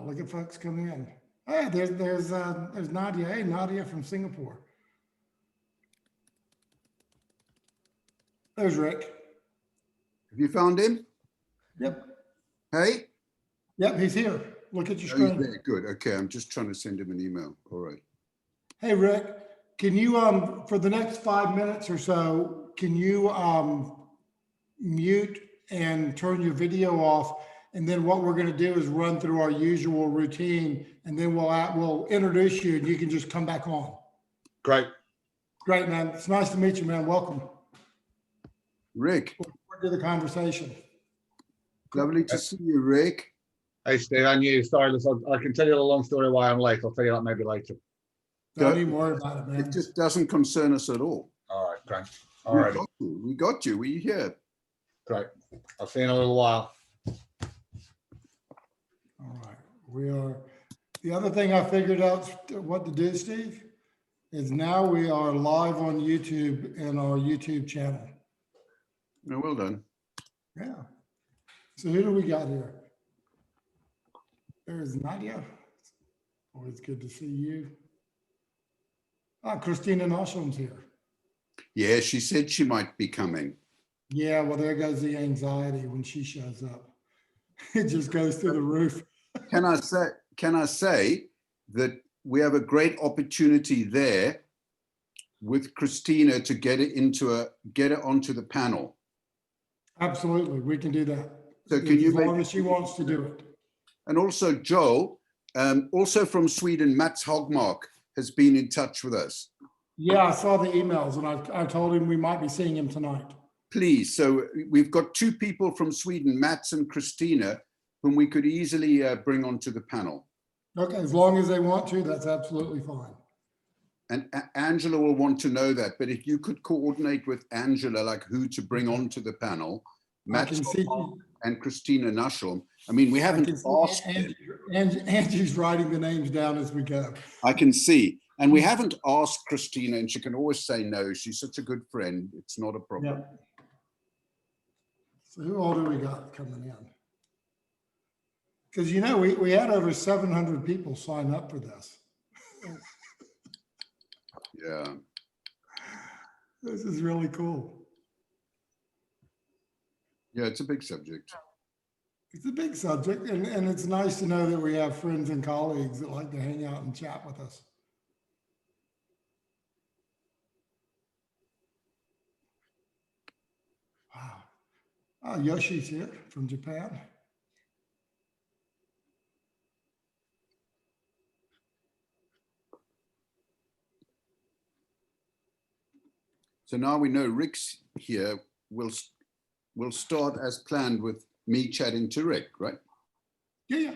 look at folks coming in. Hey, there's Nadia. Hey, Nadia from Singapore. There's Rick. Have you found him? Yep. Hey? Yep, he's here. Look at your Oh, he's screen. there. Good. Okay, I'm just trying to send him an email. All right. Hey, Rick, can you, for the next 5 minutes or so, can you mute and turn your video off? And then what we're going to do is run through our usual routine, and then we'll introduce you and you can just come back on. Great. Great, man. It's nice to meet you, man. Welcome. Rick. Look forward to the conversation. Lovely to see you, Rick. Hey, Steve, I knew. Sorry, listen, I can tell you a long story why I'm late. I'll tell you that maybe later. Don't even worry about it, man. It just doesn't concern us at all. All right, great. All right. We got you. We're here. Great. I'll see you in a little while. All right. We are. The other thing I figured out what to do, Steve, is now we are live on YouTube and our YouTube channel. No, well done. Yeah. So who do we got here? There's Nadia. Always good to see you. Ah, Christina Noshom's here. Yeah, she said she might be coming. Yeah, well, there goes the anxiety when she shows up. It just goes through the roof. Can I say that we have a great opportunity there with Christina to get it onto the panel. Absolutely, we can do that. So can you as long as she wants to do it. And also Joel, also from Sweden, Mats Hogmark has been in touch with us. Yeah, I saw the emails and I told him we might be seeing him tonight. Please, so we've got two people from Sweden, Mats and Christina, whom we could easily bring onto the panel. Okay, as long as they want to, that's absolutely fine. And Angela will want to know that, but if you could coordinate with Angela, like who to bring onto the panel, Mats and Christina Nushel. I mean, we haven't asked Angie's writing the names down as we go. I can see. And we haven't asked Christina, and she can always say no. She's such a good friend. It's not a problem. Yeah. So who all do we got coming in? Because, you know, we had over 700 people sign up for this. Yeah. This is really cool. Yeah, it's a big subject. It's a big subject, and it's nice to know that we have friends and colleagues that like to hang out and chat with us. Wow. Oh, Yoshi's here from Japan. So now we know Rick's here. We'll start as planned with me chatting to Rick, right? Yeah.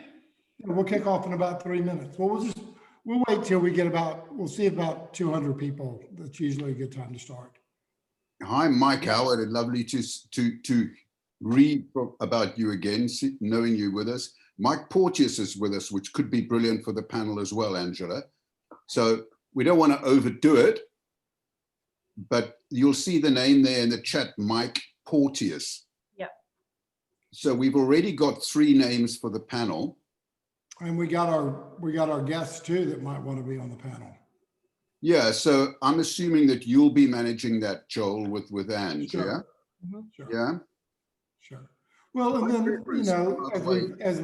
We'll kick off in about 3 minutes. Well, we'll wait till we get we'll see about 200 people. That's usually a good time to start. Hi, Mike Howard. Lovely to read about you again, knowing you with us. Mike Porteous is with us, which could be brilliant for the panel as well, Angela. So we don't want to overdo it, but you'll see the name there in the chat, Mike Porteous. Yeah. So we've already got 3 names for the panel. And we got our guests too that might want to be on the panel. Yeah, so I'm assuming that you'll be managing that, Joel, with Angie. Sure. Yeah. Mm-hmm. Sure. Yeah. Sure. Well, and then, you know, as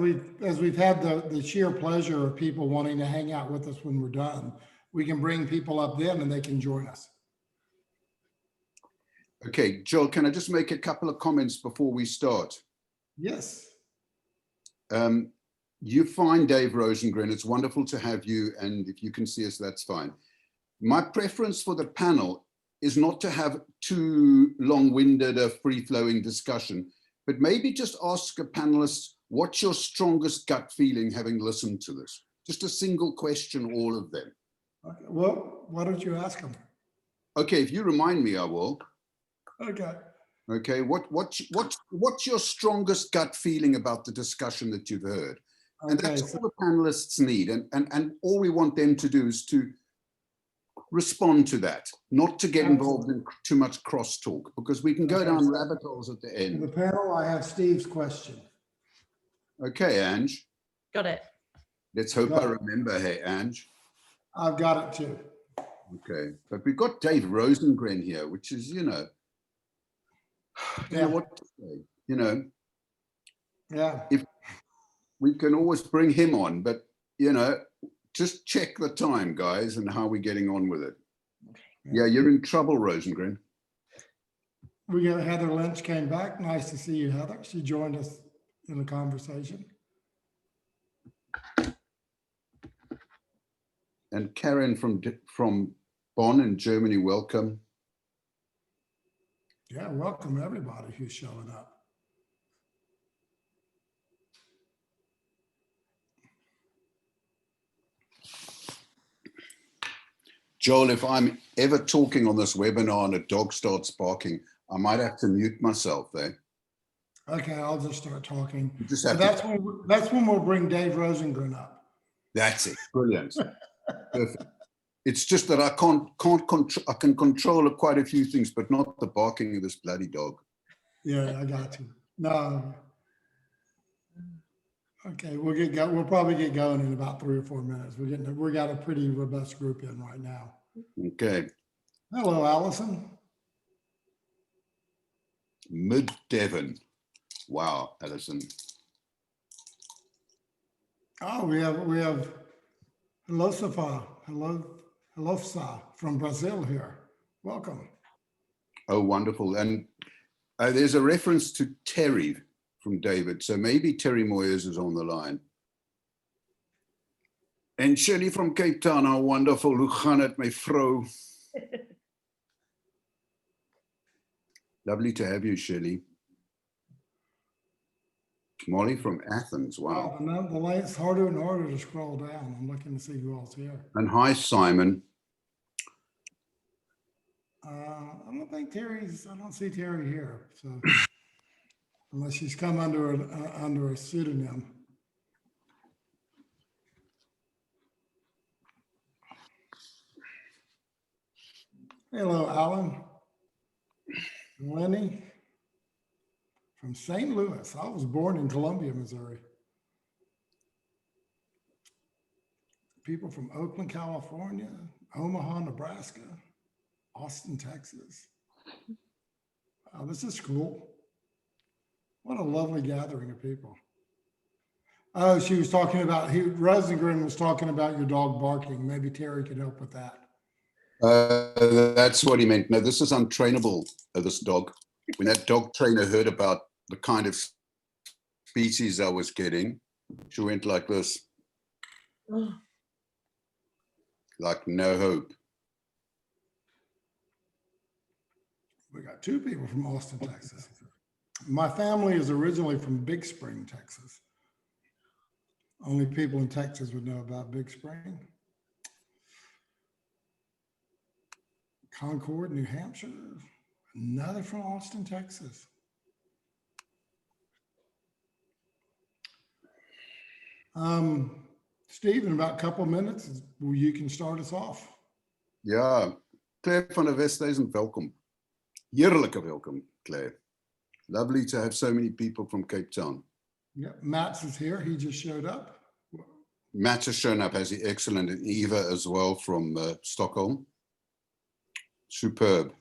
we've had the sheer pleasure of people wanting to hang out with us when we're done, we can bring people up then and they can join us. Okay, Joel, can I just make a couple of comments before we start? Yes. You find Dave Rosengren. It's wonderful to have you. And if you can see us, that's fine. My preference for the panel is not to have too long-winded a free-flowing discussion, but maybe just ask a panelist, what's your strongest gut feeling having listened to this? Just a single question, all of them. Okay. Well, why don't you ask them? Okay, if you remind me, I will. Okay. Okay, what's your strongest gut feeling about the discussion that you've heard? And Okay, that's all the panelists need. And all we want them to do is to respond to that, not to get involved in too much crosstalk, because we can go down rabbit holes at the In the end. panel, I have Steve's question. Okay, Ange. Got it. Let's hope I Got it. remember. Hey, Ange. I've got it too. Okay, but we've got Dave Rosengren here, which is, I don't know what to say. Yeah. If we can always bring him on, but just check the time, guys, and how we're getting on with it. Yeah, you're in trouble, Rosengren. We got Heather Lynch came back. Nice to see you, Heather. She joined us in the conversation. And Karen from Bonn in Germany, welcome. Yeah, welcome everybody who's showing up. Joel, if I'm ever talking on this webinar and a dog starts barking, I might have to mute myself there. Okay, I'll just start talking. You just So have that's when we'll bring Dave Rosengren up. That's it. Brilliant. Perfect. It's just that I can control quite a few things, but not the barking of this bloody dog. Yeah, I got you. No. Okay, we'll probably get going in about 3 or 4 minutes. We got a pretty robust group in right now. Okay. Hello, Allison. Mid Devon. Wow, Alison. Oh, we have Hello, from Brazil here. Welcome. Oh, wonderful. And there's a reference to Terry from David. So maybe Terry Moyers is on the line. And Shirley from Cape Town, how wonderful. Hoe gaan het, my vrou? Lovely to have you, Shirley. Molly from Athens, wow. The line's harder and harder to scroll down. I'm looking to see who else here. And hi, Simon. I don't see Terry here. So unless she's come under a pseudonym. Hello, Alan. Lenny from St. Louis. I was born in Columbia, Missouri. People from Oakland, California, Omaha, Nebraska, Austin, Texas. Wow, this is cool. What a lovely gathering of people. Oh, she was talking about, Rosengren was talking about your dog barking. Maybe Terry could help with that. That's what he meant. No, this is untrainable, this dog. When that dog trainer heard about the kind of species I was getting, she went like this. Like no hope. We got 2 people from Austin, Texas. My family is originally from Big Spring, Texas. Only people in Texas would know about Big Spring. Concord, New Hampshire. Another from Austin, Texas. Steve, in about a couple of minutes, you can start us off. Ja, Claire van der Westhuizen, welkom. Heerlijke welkom, Claire. Lovely to have so many people from Cape Town. Yeah, Matt's is here. He just showed up. Matt has shown up, has he? Excellent. And Eva as well from Stockholm. Superb.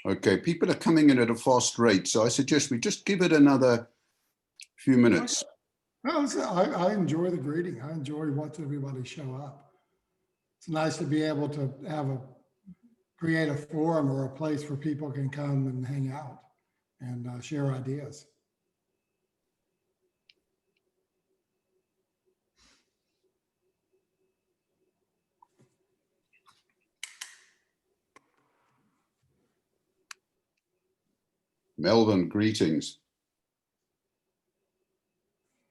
Okay, people are coming in at a fast rate, so I suggest we just give it another few minutes. Well, I enjoy the greeting. I enjoy watching everybody show up. It's nice to be able to create a forum or a place where people can come and hang out and share ideas. Melvin, greetings.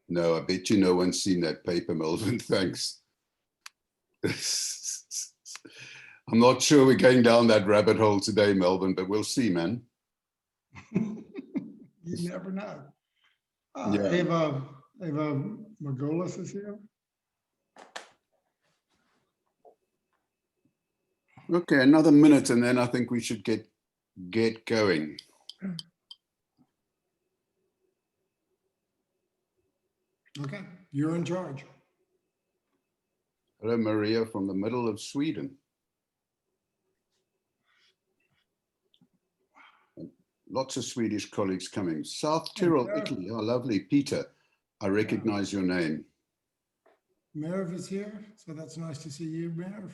No, I bet you no one's seen that paper, Melvin. Thanks. I'm not sure we're going down that rabbit hole today, Melvin, but we'll see, man. You never know. Yeah. Ava Margolis is here. Okay, another minute, and then I think we should get going. Okay, you're in charge. Hello, Maria from the middle of Sweden. Lots of Swedish colleagues coming. South Tyrol, Italy. Oh, lovely. Peter, I recognize your name. Merv is here, so that's nice to see you, Merv.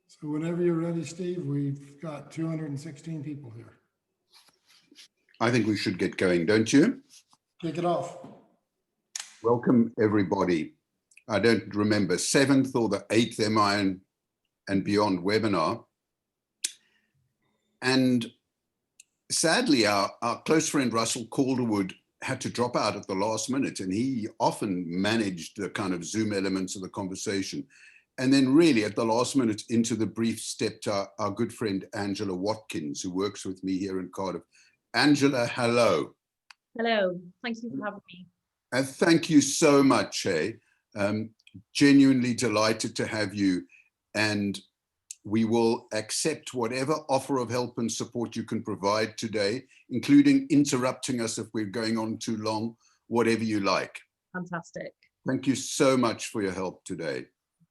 So whenever you're ready, Steve, we've got 216 people here. I think we should get going, don't you? Kick it off. Welcome, everybody. I don't remember, 7th or the 8th MI and Beyond webinar. And sadly, our close friend Russell Calderwood had to drop out at the last minute, and he often managed the kind of Zoom elements of the conversation. And then really at the last minute into the brief stepped our good friend Angela Watkins, who works with me here in Cardiff. Angela, hello. Hello, thank you for having me. Thank you so much, Shay. Genuinely delighted to have you, and we will accept whatever offer of help and support you can provide today, including interrupting us if we're going on too long, whatever you like. Fantastic. Thank you so much for your help today.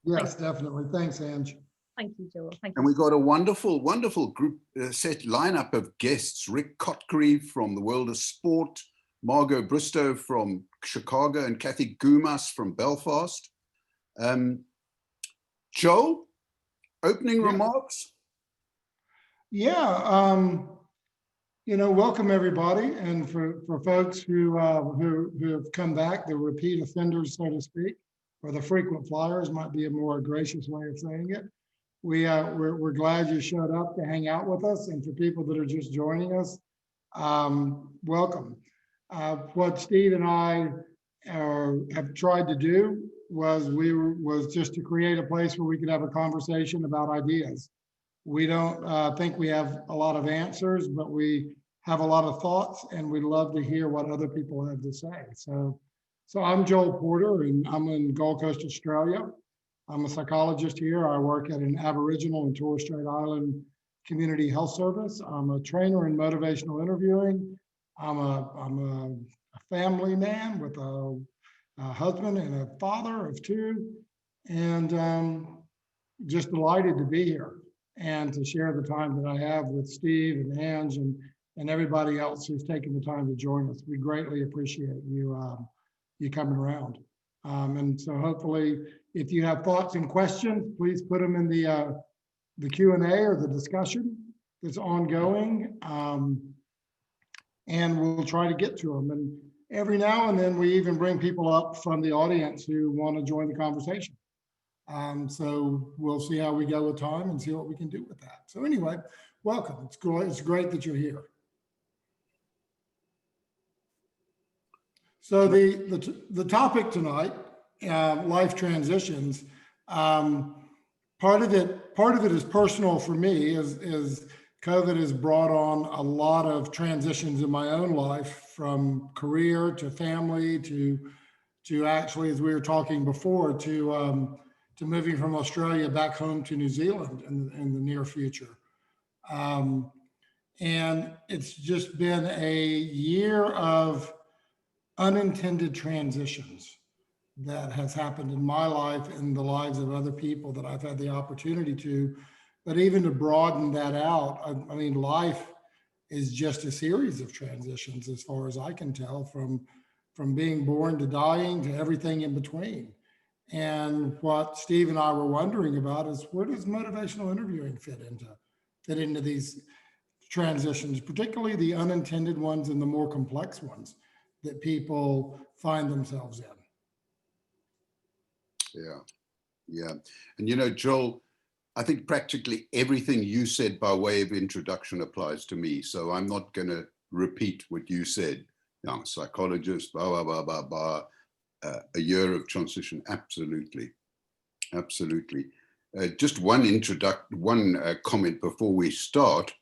Yes, definitely. Thanks, Ange. Thank you, Joel. Thank you. And we've got a wonderful, wonderful group set lineup of guests. Rick Cotkary from the world of sport, Margot Bristow from Chicago, and Kathy Gumas from Belfast. Joel, opening remarks? Yeah, welcome everybody, and for folks who have come back, the repeat offenders, so to speak, or the frequent flyers might be a more gracious way of saying it. We're glad you showed up to hang out with us, and for people that are just joining us, welcome. What Steve and I have tried to do was just to create a place where we could have a conversation about ideas. We don't think we have a lot of answers, but we have a lot of thoughts, and we love to hear what other people have to say. So I'm Joel Porter, and I'm in Gold Coast, Australia. I'm a psychologist here. I work at an Aboriginal and Torres Strait Island community health service. I'm a trainer in motivational interviewing. I'm a family man with a husband and a father of two, and just delighted to be here and to share the time that I have with Steve and Ange and everybody else who's taken the time to join us. We greatly appreciate you coming around. And so hopefully, if you have thoughts and questions, please put them in the Q&A or the discussion that's ongoing, and we'll try to get to them. And every now and then, we even bring people up from the audience who want to join the conversation. So we'll see how we go with time and see what we can do with that. So anyway, welcome. It's great that you're here. So the topic tonight, life transitions. Part of it is personal for me, is COVID has brought on a lot of transitions in my own life, from career to family to actually, as we were talking before, to moving from Australia back home to New Zealand in the near future. And it's just been a year of unintended transitions that has happened in my life and the lives of other people that I've had the opportunity to. But even to broaden that out, I mean, life is just a series of transitions, as far as I can tell, from being born to dying to everything in between. And what Steve and I were wondering about is, where does motivational interviewing fit into these transitions, particularly the unintended ones and the more complex ones that people find themselves in? Yeah. And Joel, I think practically everything you said by way of introduction applies to me. So I'm not going to repeat what you said. I'm a psychologist, blah, blah, blah, blah, blah. A year of transition. Absolutely. Just one comment before we start.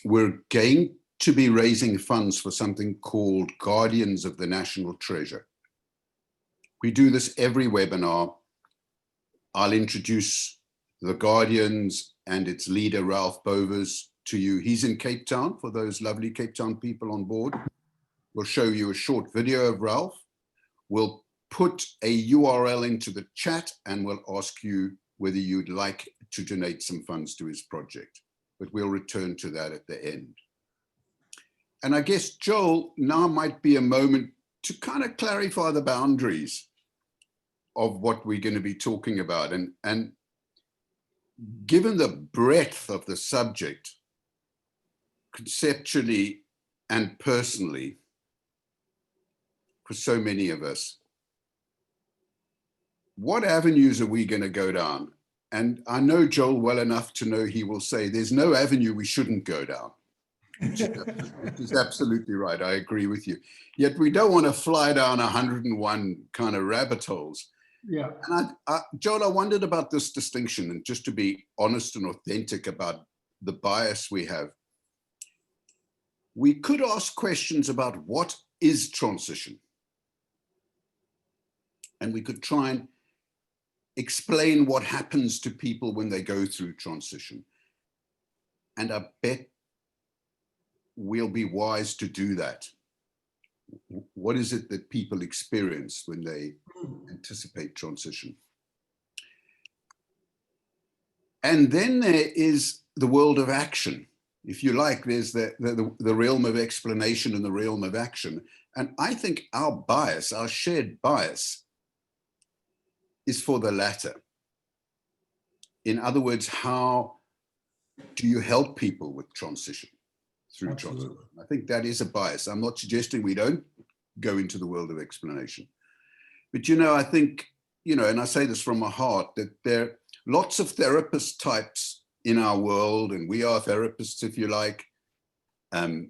We're going to be raising funds for something called Guardians of the National Treasure. We do this every webinar. I'll introduce the Guardians and its leader, Ralph Bovers, to you. He's in Cape Town, for those lovely Cape Town people on board. We'll show you a short video of Ralph. We'll put a URL into the chat and we'll ask you whether you'd like to donate some funds to his project. But we'll return to that at the end. And I guess, Joel, now might be a moment to kind of clarify the boundaries of what we're going to be talking about. And given the breadth of the subject, conceptually and personally, for so many of us, what avenues are we going to go down? And I know Joel well enough to know he will say there's no avenue we shouldn't go down. Which is absolutely right. I agree with you. Yet we don't want to fly down 101 kind of rabbit holes. Yeah. And Joel, I wondered about this distinction, and just to be honest and authentic about the bias we have. We could ask questions about what is transition. And we could try and explain what happens to people when they go through transition. And I bet we'll be wise to do that. What is it that people experience when they anticipate transition? And then there is the world of action. If you like, there's the realm of explanation and the realm of action. And I think our bias, our shared bias, is for the latter. In other words, how do you help people with transition? Through transition. I think that is a bias. I'm not suggesting we don't go into the world of explanation. But, you know, I think, you know, and I say this from my heart, that there are lots of therapist types in our world, and we are therapists, if you like. On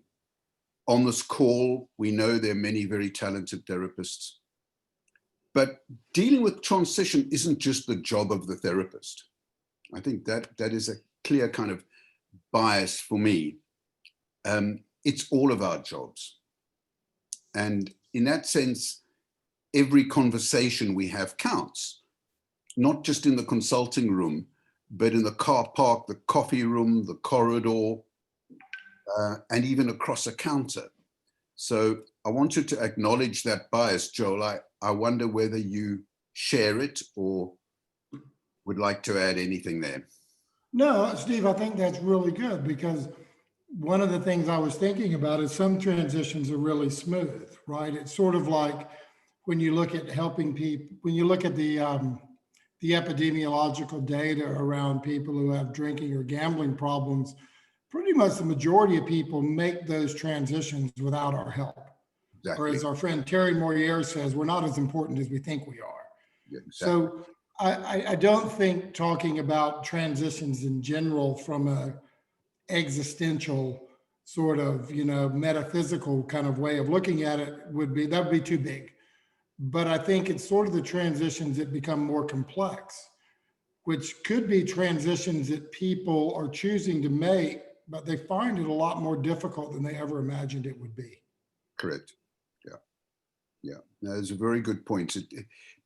this call, we know there are many very talented therapists. But dealing with transition isn't just the job of the therapist. I think that is a clear kind of bias for me. It's all of our jobs. And in that sense, every conversation we have counts, not just in the consulting room, but in the car park, the coffee room, the corridor, and even across a counter. So I wanted to acknowledge that bias, Joel. I wonder whether you share it or would like to add anything there. No, Steve, I think that's really good, because one of the things I was thinking about is some transitions are really smooth, right? It's sort of like when you look at helping people, when you look at the epidemiological data around people who have drinking or gambling problems, pretty much the majority of people make those transitions without our help. Exactly. Or as our friend Terry Moyer says, we're not as important as we think we are. Yeah, exactly. So I don't think talking about transitions in general from a existential sort of, you know, metaphysical kind of way of looking at it that would be too big. But I think it's sort of the transitions that become more complex, which could be transitions that people are choosing to make, but they find it a lot more difficult than they ever imagined it would be. Correct. Yeah. Yeah. That's a very good point.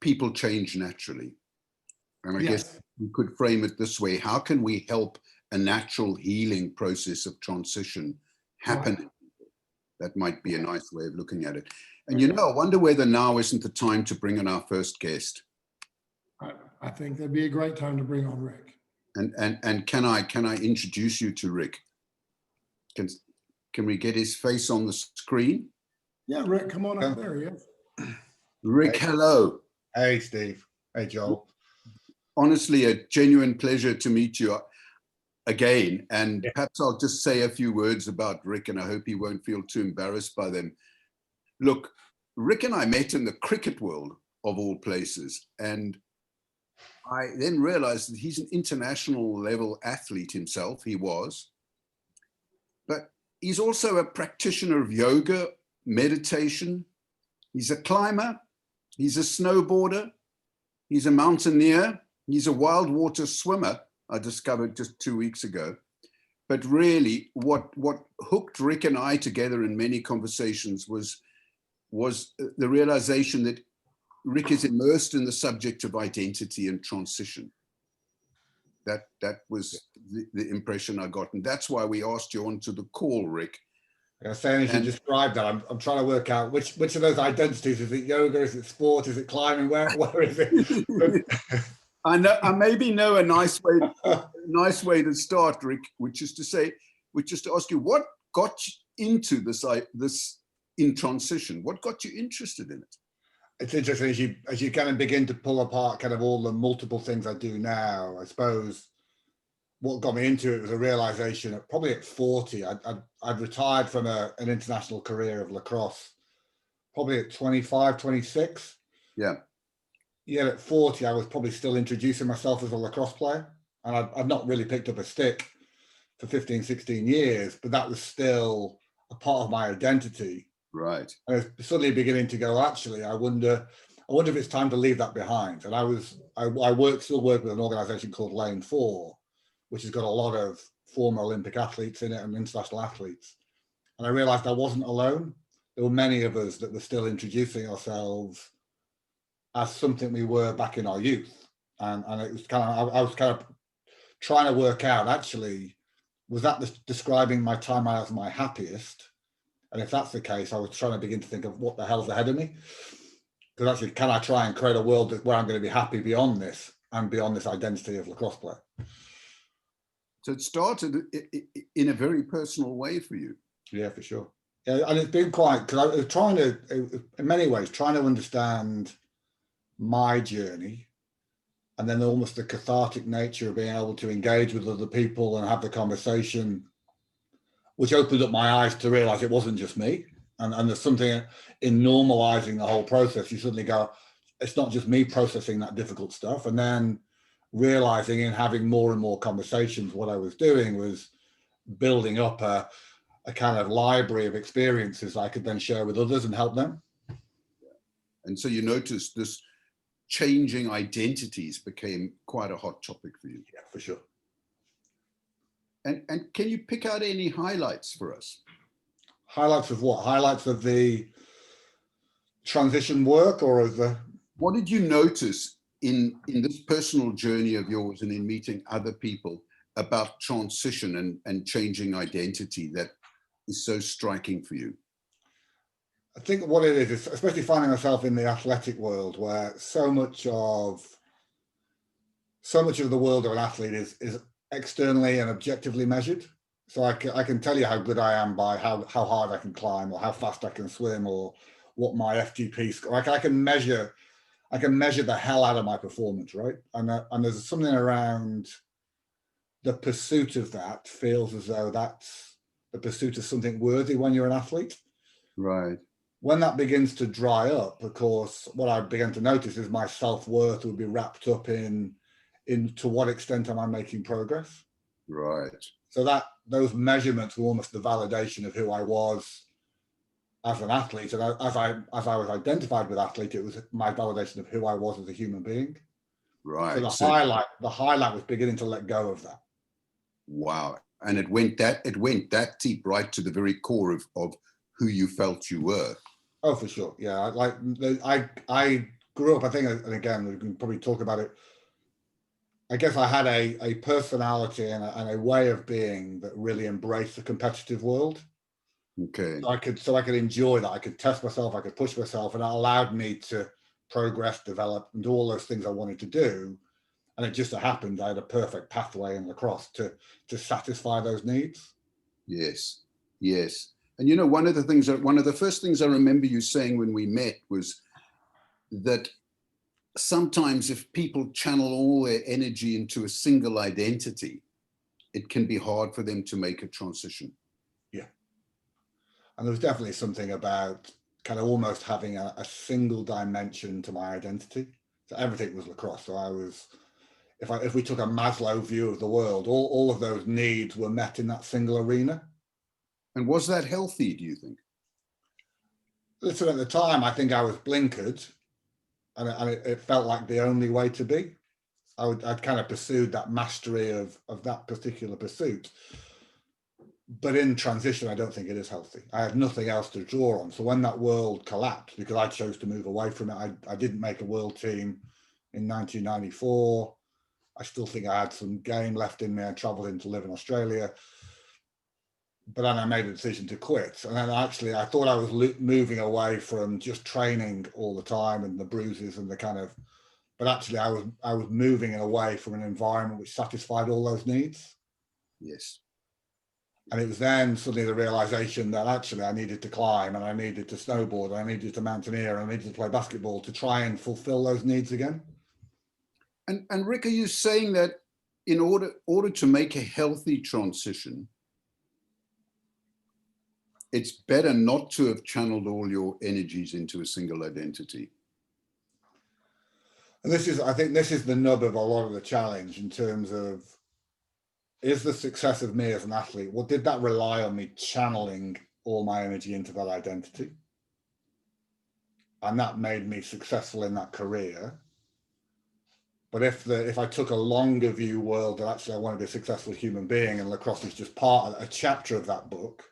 People change naturally. And I guess we could frame it this way. How can we help a natural healing process of transition happen? Right. That might be a nice way of looking at it. And, you know, I wonder whether now isn't the time to bring in our first guest. I think that'd be a great time to bring on Rick. And can I introduce you to Rick? Can we get his face on the screen? Yeah, Rick, come on up there. Yeah. Rick, hey. Hello. Hey, Steve. Hey, Joel. Honestly, a genuine pleasure to meet you again. And perhaps I'll just say a few words about Rick, and I hope he won't feel too embarrassed by them. Look, Rick and I met in the cricket world, of all places. And I then realized that he's an international level athlete himself. He was. But he's also a practitioner of yoga, meditation. He's a climber. He's a snowboarder. He's a mountaineer. He's a wild water swimmer, I discovered just 2 weeks ago. but really what hooked Rick and I together in many conversations was the realization that Rick is immersed in the subject of identity and transition. That was the impression I got. And that's why we asked you onto the call, Rick. I was saying, as you described that, I'm trying to work out which of those identities. Is it yoga? Is it sport? Is it climbing? Where is it? I maybe know a nice way to start, Rick, which is to ask you, what got you into this in transition? What got you interested in it? It's interesting as you kind of begin to pull apart kind of all the multiple things I do now. I suppose what got me into it was a realization that probably at 40, I'd retired from an international career of lacrosse, probably at 25, 26. Yeah. Yet at 40, I was probably still introducing myself as a lacrosse player. And I'd not really picked up a stick for 15, 16 years, but that was still a part of my identity. Right. And I was suddenly beginning to go, actually, I wonder if it's time to leave that behind. And I still work with an organization called Lane 4, which has got a lot of former Olympic athletes in it and international athletes. And I realized I wasn't alone. There were many of us that were still introducing ourselves as something we were back in our youth. And it was I was kind of trying to work out, actually, was that describing my time as my happiest? And if that's the case, I was trying to begin to think of what the hell's ahead of me. Because actually, can I try and create a world where I'm going to be happy beyond this and beyond this identity of lacrosse player? So it started in a very personal way for you. Yeah, for sure. Yeah, and it's been quite, because I was trying to, in many ways, trying to understand my journey, and then almost the cathartic nature of being able to engage with other people and have the conversation, which opened up my eyes to realize it wasn't just me. And there's something in normalizing the whole process. You suddenly go, it's not just me processing that difficult stuff. And then realizing in having more and more conversations, what I was doing was building up a kind of library of experiences I could then share with others and help them. And so you noticed this changing identities became quite a hot topic for you. Yeah, for sure. And can you pick out any highlights for us? Highlights of what? Highlights of the transition work, or of the... What did you notice in this personal journey of yours and in meeting other people about transition and changing identity that is so striking for you? I think what it is, especially finding myself in the athletic world, where so much of the world of an athlete is externally and objectively measured. So I can tell you how good I am by how hard I can climb, or how fast I can swim, or what my FTP score. Like I can measure the hell out of my performance, right? And there's something around the pursuit of that feels as though that's the pursuit of something worthy when you're an athlete. Right. When that begins to dry up, of course, what I began to notice is my self-worth would be wrapped up in to what extent am I making progress. Right. So that those measurements were almost the validation of who I was as an athlete. And as I was identified with athlete, it was my validation of who I was as a human being. Right. So the highlight was beginning to let go of that. Wow. And it went that deep, right to the very core of who you felt you were. Oh, for sure. Yeah. I grew up, I think, and again, we can probably talk about it. I guess I had a personality and a way of being that really embraced the competitive world. Okay. So I could enjoy that. I could test myself. I could push myself, and that allowed me to progress, develop, and do all those things I wanted to do. And it just so happened I had a perfect pathway in lacrosse to satisfy those needs. Yes. Yes. And you know, one of the first things I remember you saying when we met was that sometimes if people channel all their energy into a single identity, it can be hard for them to make a transition. Yeah. And there was definitely something about kind of almost having a single dimension to my identity. So everything was lacrosse. So I was, if we took a Maslow view of the world, all of those needs were met in that single arena. And was that healthy, do you think? Listen, at the time, I think I was blinkered, and it felt like the only way to be. I'd kind of pursued that mastery of that particular pursuit. but in transition, I don't think it is healthy. I had nothing else to draw on. So when that world collapsed, because I chose to move away from it, I didn't make a world team in 1994. I still think I had some game left in me. I traveled in to live in Australia. But then I made a decision to quit. And then actually, I thought I was moving away from just training all the time and the bruises and the kind of, but actually I was moving away from an environment which satisfied all those needs. Yes. And it was then suddenly the realization that actually I needed to climb and I needed to snowboard, and I needed to mountaineer, and I needed to play basketball to try and fulfill those needs again. And Rick, are you saying that in order to make a healthy transition, it's better not to have channeled all your energies into a single identity? And I think this is the nub of a lot of the challenge in terms of, is the success of me as an athlete, well, did that rely on me channeling all my energy into that identity? And that made me successful in that career. But if I took a longer view world that actually I want to be a successful human being, and lacrosse is just a chapter of that book,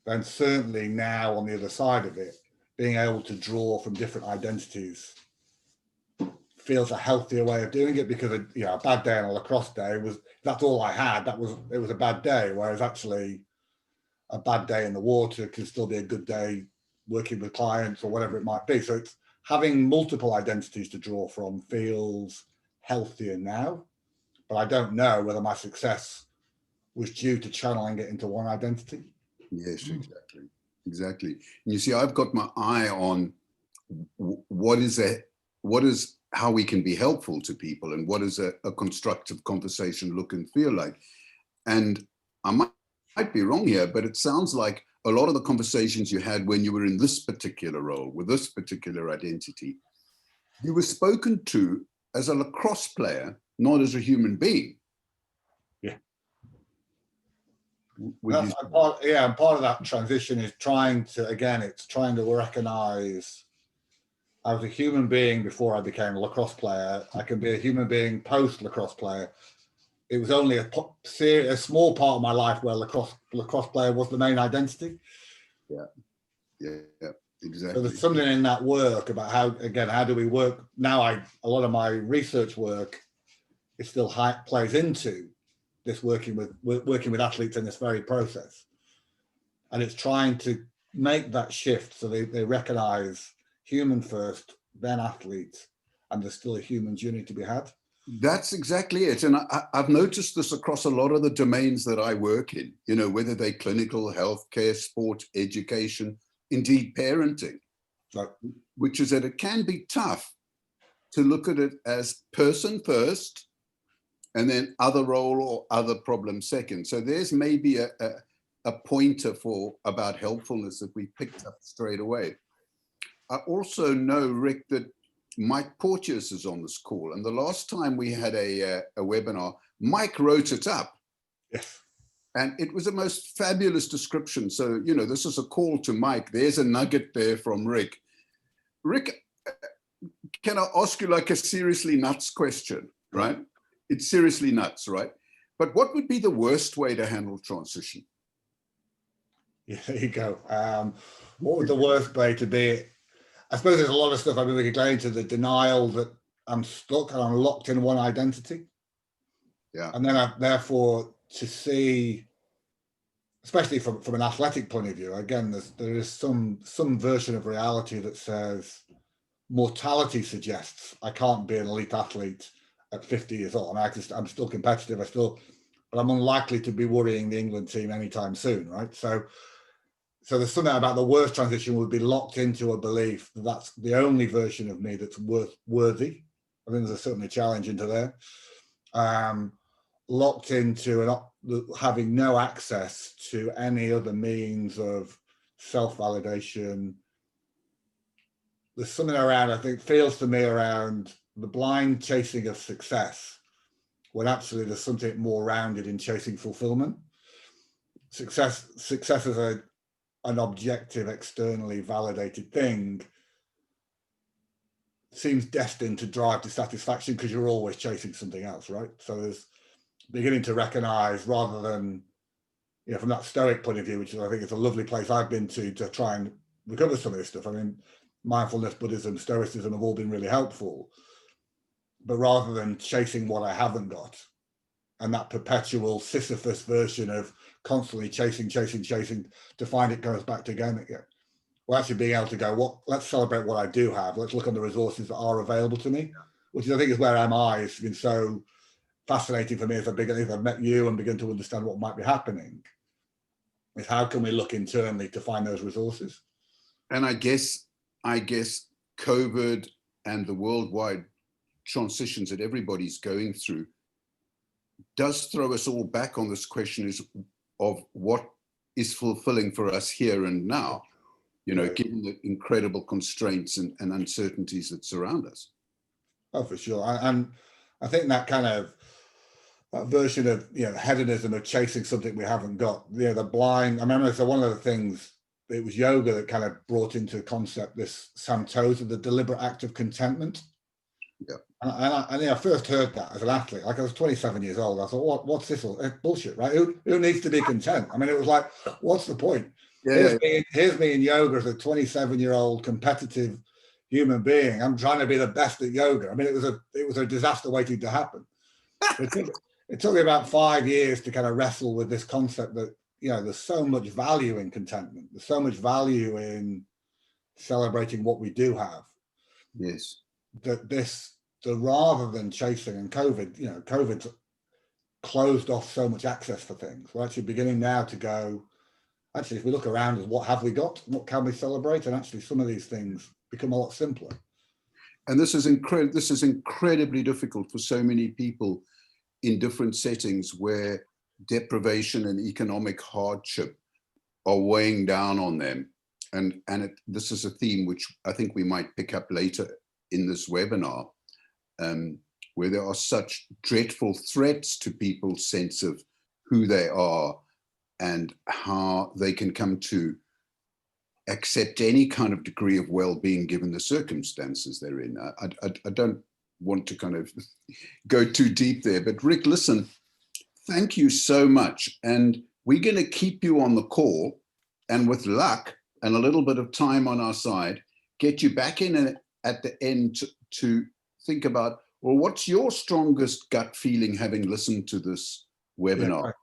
then certainly now on the other side of it, being able to draw from different identities feels a healthier way of doing it, because a bad day on a lacrosse day that's all I had. It was a bad day. Whereas actually a bad day in the water can still be a good day working with clients or whatever it might be. So it's having multiple identities to draw from feels healthier now, but I don't know whether my success was due to channeling it into one identity. Yes, exactly. And you see, I've got my eye on what is how we can be helpful to people, and what is a constructive conversation look and feel like. And I might be wrong here, but it sounds like a lot of the conversations you had when you were in this particular role, with this particular identity, you were spoken to as a lacrosse player, not as a human being. Yeah. And part of that transition is trying to recognize I was a human being before I became a lacrosse player. I can be a human being post lacrosse player. It was only a small part of my life where lacrosse player was the main identity. Yeah, exactly. So there's something in that work about how do we work now? A lot of my research work is still plays into this working with athletes in this very process, and it's trying to make that shift so they recognize human first, then athlete, and there's still a human journey to be had. That's exactly it. And I've noticed this across a lot of the domains that I work in, whether they're clinical, healthcare, sport, education, indeed parenting, which is that it can be tough to look at it as person first and then other role or other problem second. So there's maybe a pointer about helpfulness that we picked up straight away. I also know, Rick, that Mike Porteous is on this call. And the last time we had a webinar, Mike wrote it up. Yes. And it was the most fabulous description. So, this is a call to Mike. There's a nugget there from Rick. Rick, can I ask you like a seriously nuts question, right? It's seriously nuts, right? But what would be the worst way to handle transition? Yeah, there you go. What would the worst way to be? I suppose there's a lot of stuff. We could go into the denial that I'm stuck and I'm locked in one identity. Yeah. And then therefore to see, especially from an athletic point of view, again, there is some version of reality that says mortality suggests I can't be an elite athlete at 50 years old. I'm still competitive. But I'm unlikely to be worrying the England team anytime soon, right? So there's something about the worst transition would be locked into a belief that that's the only version of me that's worthy. I think there's certainly a challenge into there. Locked into having no access to any other means of self-validation. There's something around, I think, feels to me around the blind chasing of success, when actually there's something more rounded in chasing fulfillment. Success is an objective, externally validated thing, seems destined to drive dissatisfaction because you're always chasing something else, right? So there's beginning to recognize, rather than you know, from that stoic point of view, which I think is a lovely place I've been to try and recover some of this stuff. I mean, mindfulness, Buddhism, Stoicism have all been really helpful. But rather than chasing what I haven't got, and that perpetual Sisyphus version of constantly chasing to find it goes back to again. Well, actually being able to go, let's celebrate what I do have. Let's look on the resources that are available to me, which is, I think, is where MI has been so fascinating for me as I've met you and begin to understand what might be happening. Is how can we look internally to find those resources? And I guess COVID and the worldwide transitions that everybody's going through does throw us all back on this question of what is fulfilling for us here and now, you know, given the incredible constraints and uncertainties that surround us. Oh, for sure. And I think that kind of that version of, you know, hedonism of chasing something we haven't got, you know, the blind. I remember, so one of the things, it was yoga that kind of brought into concept this Santosa, the deliberate act of contentment. Yeah. And I first heard that as an athlete, like I was 27 years old. I thought, what's this all? Bullshit, right? Who needs to be content? I mean, it was like, what's the point? Yeah. Here's me in yoga as a 27-year-old competitive human being. I'm trying to be the best at yoga. I mean, it was a disaster waiting to happen. It took me about 5 years to kind of wrestle with this concept that, you know, there's so much value in contentment. There's so much value in celebrating what we do have. Yes. That rather than chasing, and COVID, you know, COVID's closed off so much access for things. We're actually beginning now to go, actually, if we look around at what have we got, what can we celebrate? And actually some of these things become a lot simpler. And this is incredibly difficult for so many people in different settings where deprivation and economic hardship are weighing down on them. And this is a theme which I think we might pick up later in this webinar, where there are such dreadful threats to people's sense of who they are and how they can come to accept any kind of degree of well-being given the circumstances they're in. I don't want to kind of go too deep there, but Rick, listen, thank you so much. And we're going to keep you on the call, and with luck and a little bit of time on our side, get you back in at the end to think about, well, what's your strongest gut feeling having listened to this webinar? Yeah, right.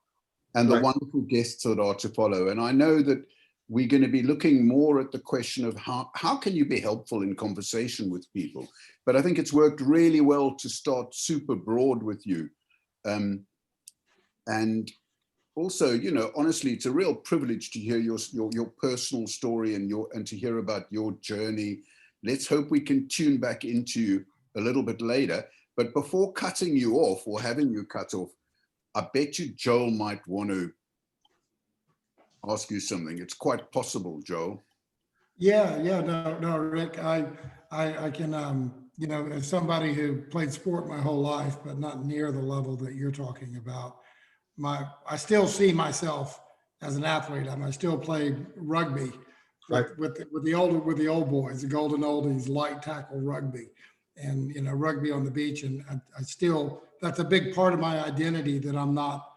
And the Right. wonderful guests that are to follow. And I know that we're going to be looking more at the question of how can you be helpful in conversation with people? But I think it's worked really well to start super broad with you. And also, you know, honestly, it's a real privilege to hear your personal story and to hear about your journey. Let's hope we can tune back into you a little bit later. But before cutting you off or having you cut off, I bet you Joel might want to ask you something. It's quite possible, Joel. Yeah, no, Rick, I can, you know, as somebody who played sport my whole life, but not near the level that you're talking about, I still see myself as an athlete. I still play rugby with the old boys, the golden oldies, light tackle rugby, and, you know, rugby on the beach. And I still, that's a big part of my identity that I'm not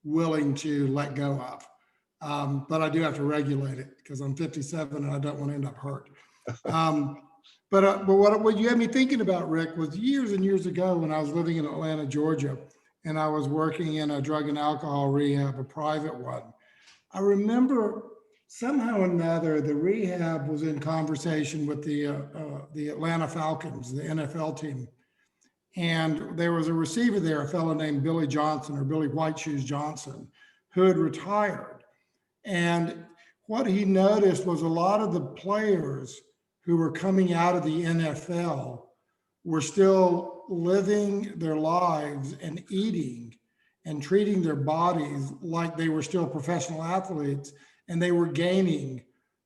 willing to let go of. But I do have to regulate it because I'm 57 and I don't want to end up hurt. But what you had me thinking about, Rick, was years and years ago when I was living in Atlanta, Georgia, and I was working in a drug and alcohol rehab, a private one. I remember somehow or another, the rehab was in conversation with the Atlanta Falcons, the NFL team. And there was a receiver there, a fellow named Billy Johnson, or Billy White Shoes Johnson, who had retired. And what he noticed was a lot of the players who were coming out of the NFL were still living their lives and eating and treating their bodies like they were still professional athletes, and they were gaining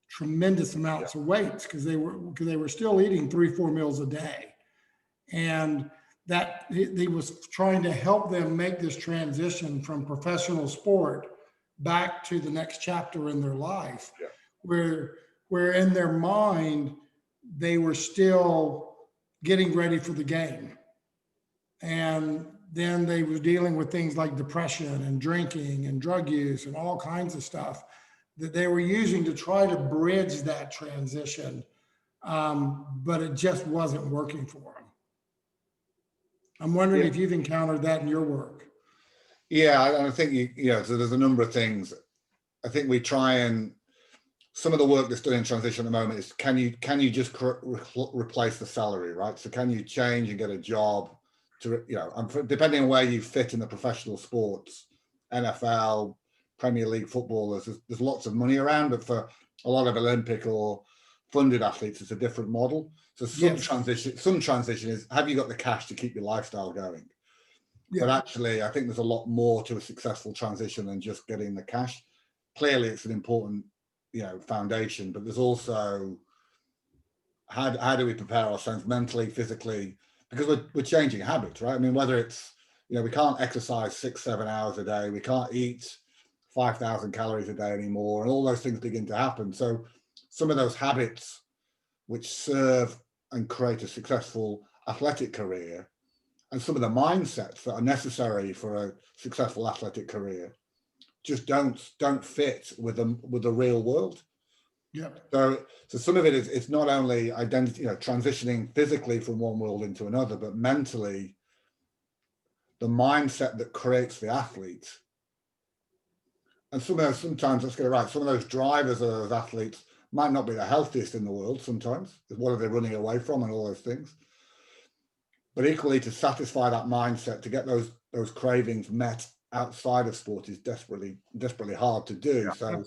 tremendous amounts of weight because they were still eating 3-4 meals a day. And that he was trying to help them make this transition from professional sport back to the next chapter in their life, where in their mind they were still getting ready for the game. And then they were dealing with things like depression and drinking and drug use and all kinds of stuff that they were using to try to bridge that transition. But it just wasn't working for them. I'm wondering Yeah. if you've encountered that in your work. Yeah, I think so there's a number of things. I think we try and, some of the work that's done in transition at the moment is, can you just replace the salary, right? So can you change and get a job to, and depending on where you fit in the professional sports, NFL, Premier League football, there's lots of money around, but for a lot of Olympic or funded athletes, it's a different model. So some transition is, have you got the cash to keep your lifestyle going? Yeah. But actually, I think there's a lot more to a successful transition than just getting the cash. Clearly, it's an important, foundation, but there's also how do we prepare ourselves mentally, physically, because we're changing habits, right? I mean, whether it's, we can't exercise 6-7 hours a day, we can't eat 5,000 calories a day anymore, and all those things begin to happen. So some of those habits which serve and create a successful athletic career, and some of the mindsets that are necessary for a successful athletic career, just don't fit with the real world. Yeah. So some of it is, it's not only identity, transitioning physically from one world into another, but mentally, the mindset that creates the athlete. And sometimes, let's get it right, some of those drivers of those athletes might not be the healthiest in the world sometimes. What are they running away from and all those things? But equally, to satisfy that mindset, to get those cravings met outside of sport is desperately hard to do. Yeah,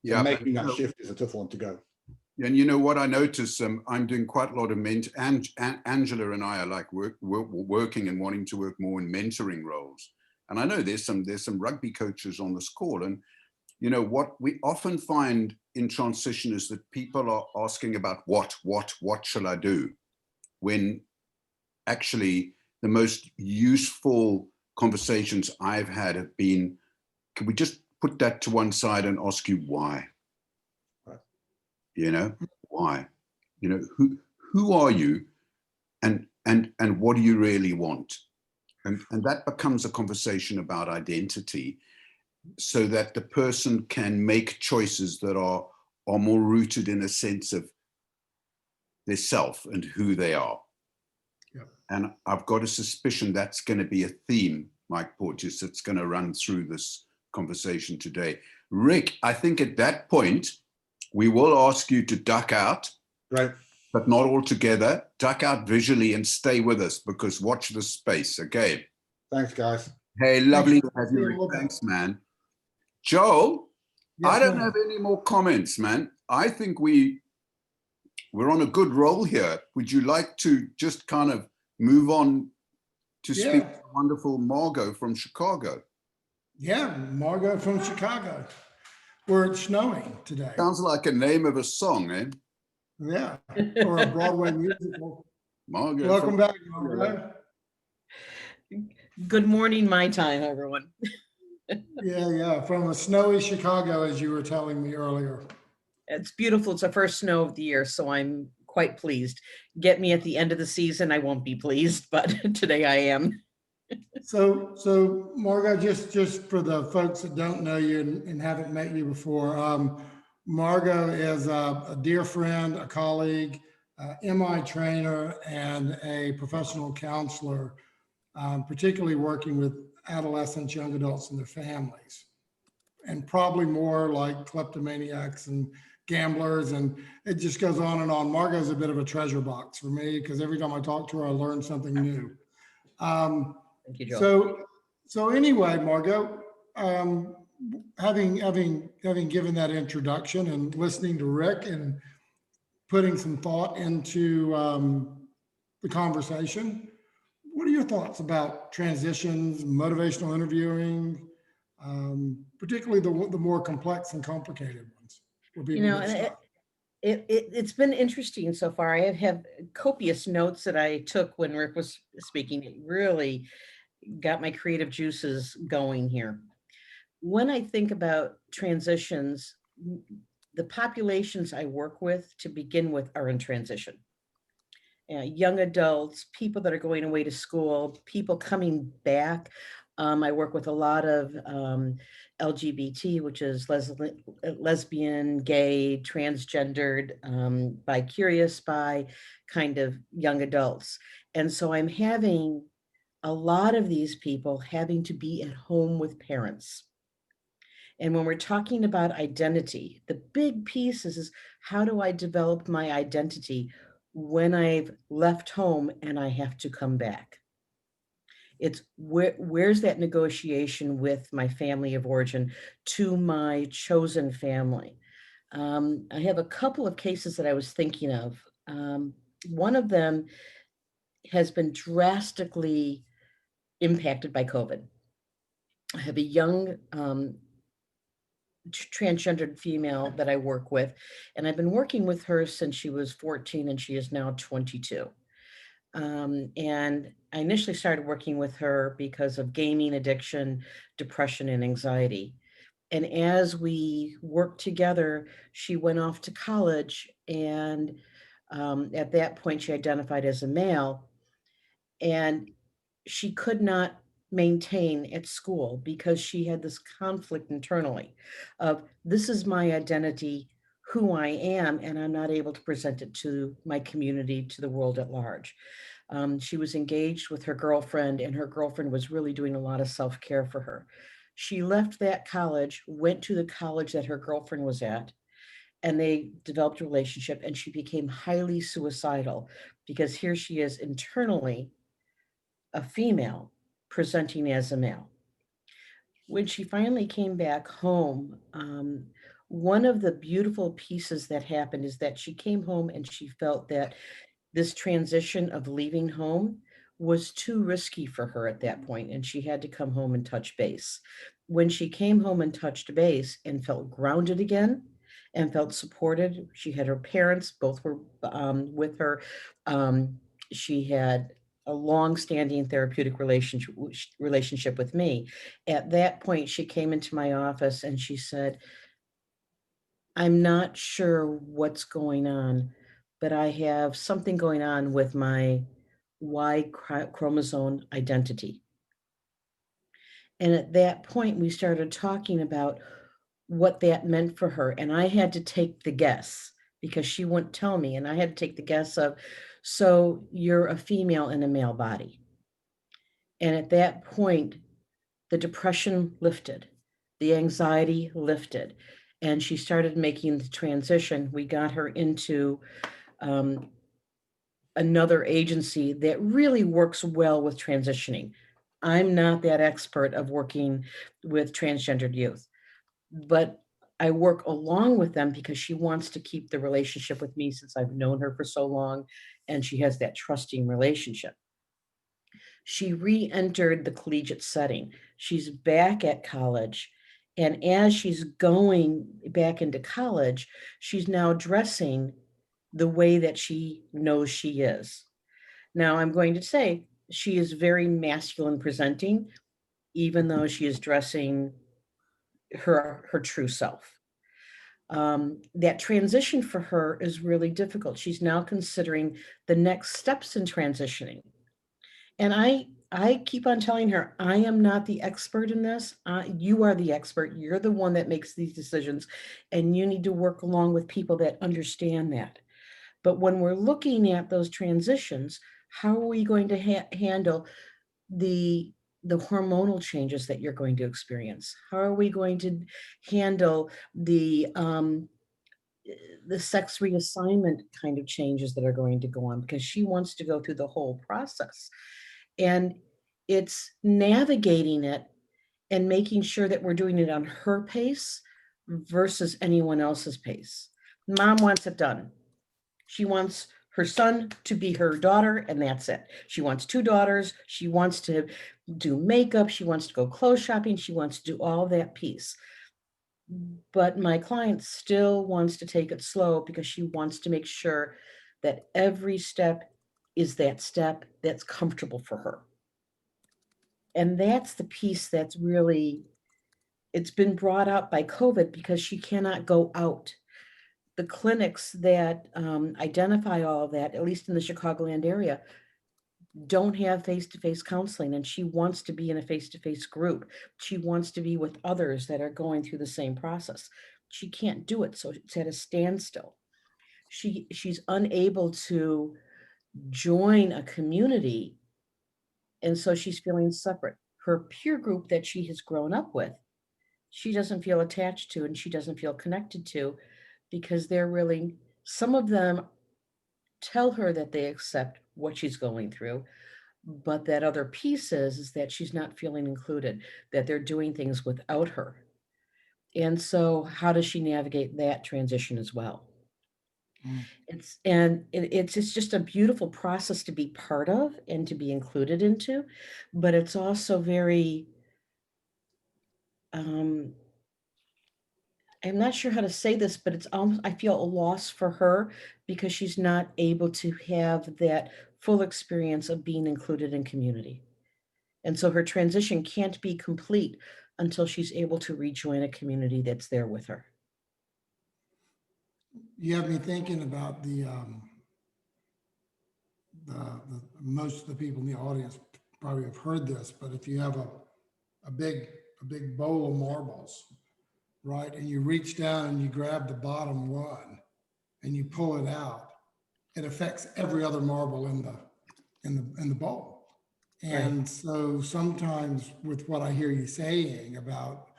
So making that shift is a tough one to go. And what I notice, I'm doing quite a lot of Angela and I are like working and wanting to work more in mentoring roles. And I know there's some rugby coaches on this call, and what we often find in transition is that people are asking about what shall I do, when actually the most useful conversations I've had have been, can we just put that to one side and ask you why? Right. Why? Who are you, and what do you really want? And that becomes a conversation about identity, so that the person can make choices that are more rooted in a sense of their self and who they are. Yeah. And I've got a suspicion that's going to be a theme, Mike Porteous, that's going to run through this conversation today. Rick, I think at that point, we will ask you to duck out. Right. But not all together. Duck out visually and stay with us, because watch the space, okay? Thanks, guys. Hey, lovely to have you, Rick. Thanks, man. Joel, Yes, I don't ma'am. have any more comments, man. I think we're on a good roll here. Would you like to just kind of move on to speak to wonderful Margot from Chicago? Yeah, Margot from Chicago, where it's snowing today. Sounds like a name of a song, eh? Yeah, or a Broadway musical. Margot. Welcome back, Margot. Good morning, my time, everyone. Yeah, from a snowy Chicago, as you were telling me earlier. It's beautiful. It's the first snow of the year, so I'm quite pleased. Get me at the end of the season, I won't be pleased, but today I am. So Margot, just for the folks that don't know you and haven't met you before, Margot is a dear friend, a colleague, MI trainer, and a professional counselor, particularly working with adolescents, young adults, and their families, and probably more like kleptomaniacs and gamblers, and it just goes on and on. Margot's a bit of a treasure box for me, because every time I talk to her, I learn something new. Thank you, Joe. So anyway, Margot, having given that introduction and listening to Rick and putting some thought into the conversation, what are your thoughts about transitions, motivational interviewing, particularly the more complex and complicated ones? And it's been interesting so far. I have copious notes that I took when Rick was speaking. It really got my creative juices going here. When I think about transitions, the populations I work with to begin with are in transition. young adults, people that are going away to school, people coming back. I work with a lot of LGBT, which is lesbian, gay, transgendered, bi-curious, bi kind of young adults. And so I'm having a lot of these people having to be at home with parents. And when we're talking about identity, the big piece is how do I develop my identity when I've left home and I have to come back? It's where's that negotiation with my family of origin to my chosen family? I have a couple of cases that I was thinking of. One of them has been drastically impacted by COVID. I have a young transgendered female that I work with, and I've been working with her since she was 14 and she is now 22. And I initially started working with her because of gaming addiction, depression, and anxiety. And as we worked together, she went off to college, and at that point, she identified as a male, and she could not maintain at school because she had this conflict internally of this is my identity, who I am, and I'm not able to present it to my community, to the world at large. She was engaged with her girlfriend, and her girlfriend was really doing a lot of self-care for her. She left that college, went to the college that her girlfriend was at, and they developed a relationship, and she became highly suicidal because here she is internally a female presenting as a male. When she finally came back home, one of the beautiful pieces that happened is that she came home and she felt that this transition of leaving home was too risky for her at that point, and she had to come home and touch base. When she came home and touched base and felt grounded again and felt supported, she had her parents, both were with her. She had a long-standing therapeutic relationship with me. At that point, she came into my office and she said, I'm not sure what's going on, but I have something going on with my Y chromosome identity. And at that point, we started talking about what that meant for her. And I had to take the guess because she wouldn't tell me. And I had to take the guess of, so you're a female in a male body. And at that point, the depression lifted, the anxiety lifted, and she started making the transition. We got her into another agency that really works well with transitioning. I'm not that expert of working with transgendered youth, but I work along with them because she wants to keep the relationship with me since I've known her for so long, and she has that trusting relationship. She re-entered the collegiate setting. She's back at college. And as she's going back into college, she's now dressing the way that she knows she is. Now, I'm going to say she is very masculine presenting, even though she is dressing her true self. That transition for her is really difficult. She's now considering the next steps in transitioning. And I keep on telling her, I am not the expert in this. You are the expert. You're the one that makes these decisions, and you need to work along with people that understand that. But when we're looking at those transitions, how are we going to handle the hormonal changes that you're going to experience? How are we going to handle the sex reassignment kind of changes that are going to go on? Because she wants to go through the whole process. And it's navigating it and making sure that we're doing it on her pace versus anyone else's pace. Mom wants it done. She wants her son to be her daughter, and that's it. She wants 2 daughters. She wants to do makeup. She wants to go clothes shopping. She wants to do all that piece. But my client still wants to take it slow because she wants to make sure that every step is that step that's comfortable for her. And that's the piece that's really, it's been brought up by COVID because she cannot go out. the clinics that identify all of that, at least in the Chicagoland area, don't have face-to-face counseling, and she wants to be in a face-to-face group. She wants to be with others that are going through the same process. She can't do it, so it's at a standstill. She's unable to join a community, and so she's feeling separate. Her peer group that she has grown up with, she doesn't feel attached to, and she doesn't feel connected to, because they're really, some of them tell her that they accept what she's going through, but that other piece is that she's not feeling included, that they're doing things without her. And so how does she navigate that transition as well? It's just a beautiful process to be part of and to be included into, but it's also very, I'm not sure how to say this, but it's almost, I feel a loss for her because she's not able to have that full experience of being included in community. And so her transition can't be complete until she's able to rejoin a community that's there with her. You have me thinking about the most of the people in the audience probably have heard this, but if you have a big bowl of marbles, right, and you reach down and you grab the bottom one and you pull it out, it affects every other marble in the bowl. And Right. so sometimes with what I hear you saying about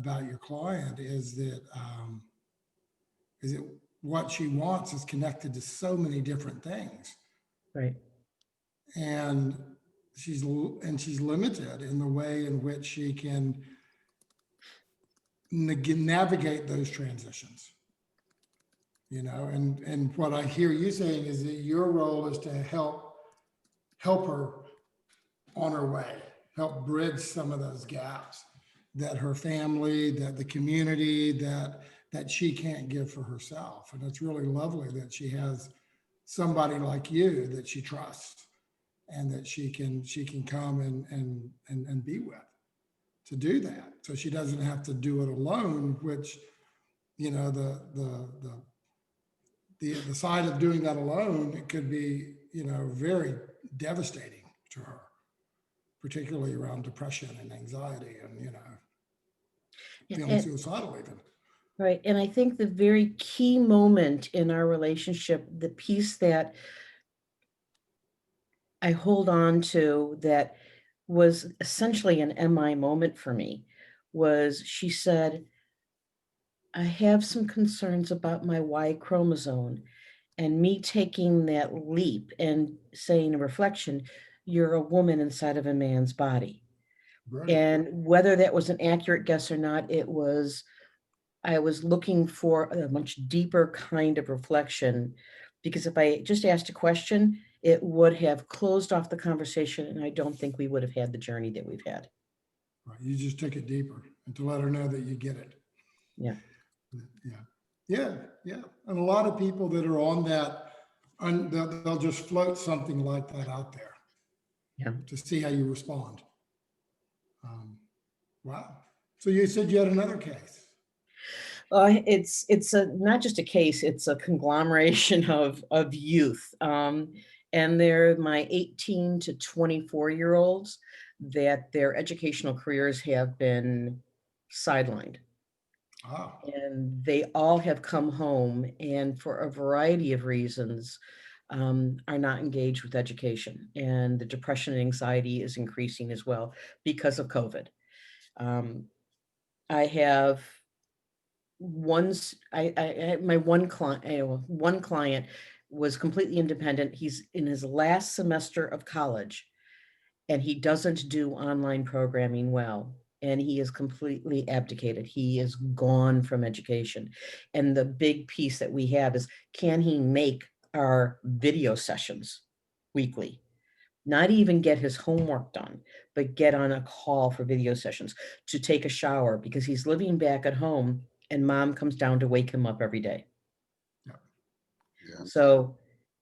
your client is that what she wants is connected to so many different things, Right. and she's limited in the way in which she can navigate those transitions. You know, and what I hear you saying is that your role is to help her on her way, help bridge some of those gaps that her family, that the community, that she can't give for herself. And it's really lovely that she has somebody like you that she trusts and that she can come and be with to do that. So she doesn't have to do it alone, which, you know, the side of doing that alone, it could be, you know, very devastating to her, particularly around depression and anxiety and, you know, feeling And, suicidal even. right. And I think the very key moment in our relationship, the piece that I hold on to that was essentially an MI moment for me, was she said, I have some concerns about my Y chromosome, and me taking that leap and saying a reflection, you're a woman inside of a man's body. Right. And whether that was an accurate guess or not, I was looking for a much deeper kind of reflection, because if I just asked a question, it would have closed off the conversation, and I don't think we would have had the journey that we've had. Right. You just took it deeper and to let her know that you get it. Yeah. Yeah. And a lot of people that are on that, they'll just float something like that out there. Yeah. To see how you respond. Wow. So you said you had another case. It's not just a case, it's a conglomeration of youth. And they're my 18 to 24-year-olds that their educational careers have been sidelined. Ah, And they all have come home and for a variety of reasons are not engaged with education. And the depression and anxiety is increasing as well because of COVID. I have my one client was completely independent. He's in his last semester of college and he doesn't do online programming well. And he is completely abdicated. He is gone from education. And the big piece that we have is, can he make our video sessions weekly? Not even get his homework done, but get on a call for video sessions, to take a shower, because he's living back at home and mom comes down to wake him up every day. Yeah. So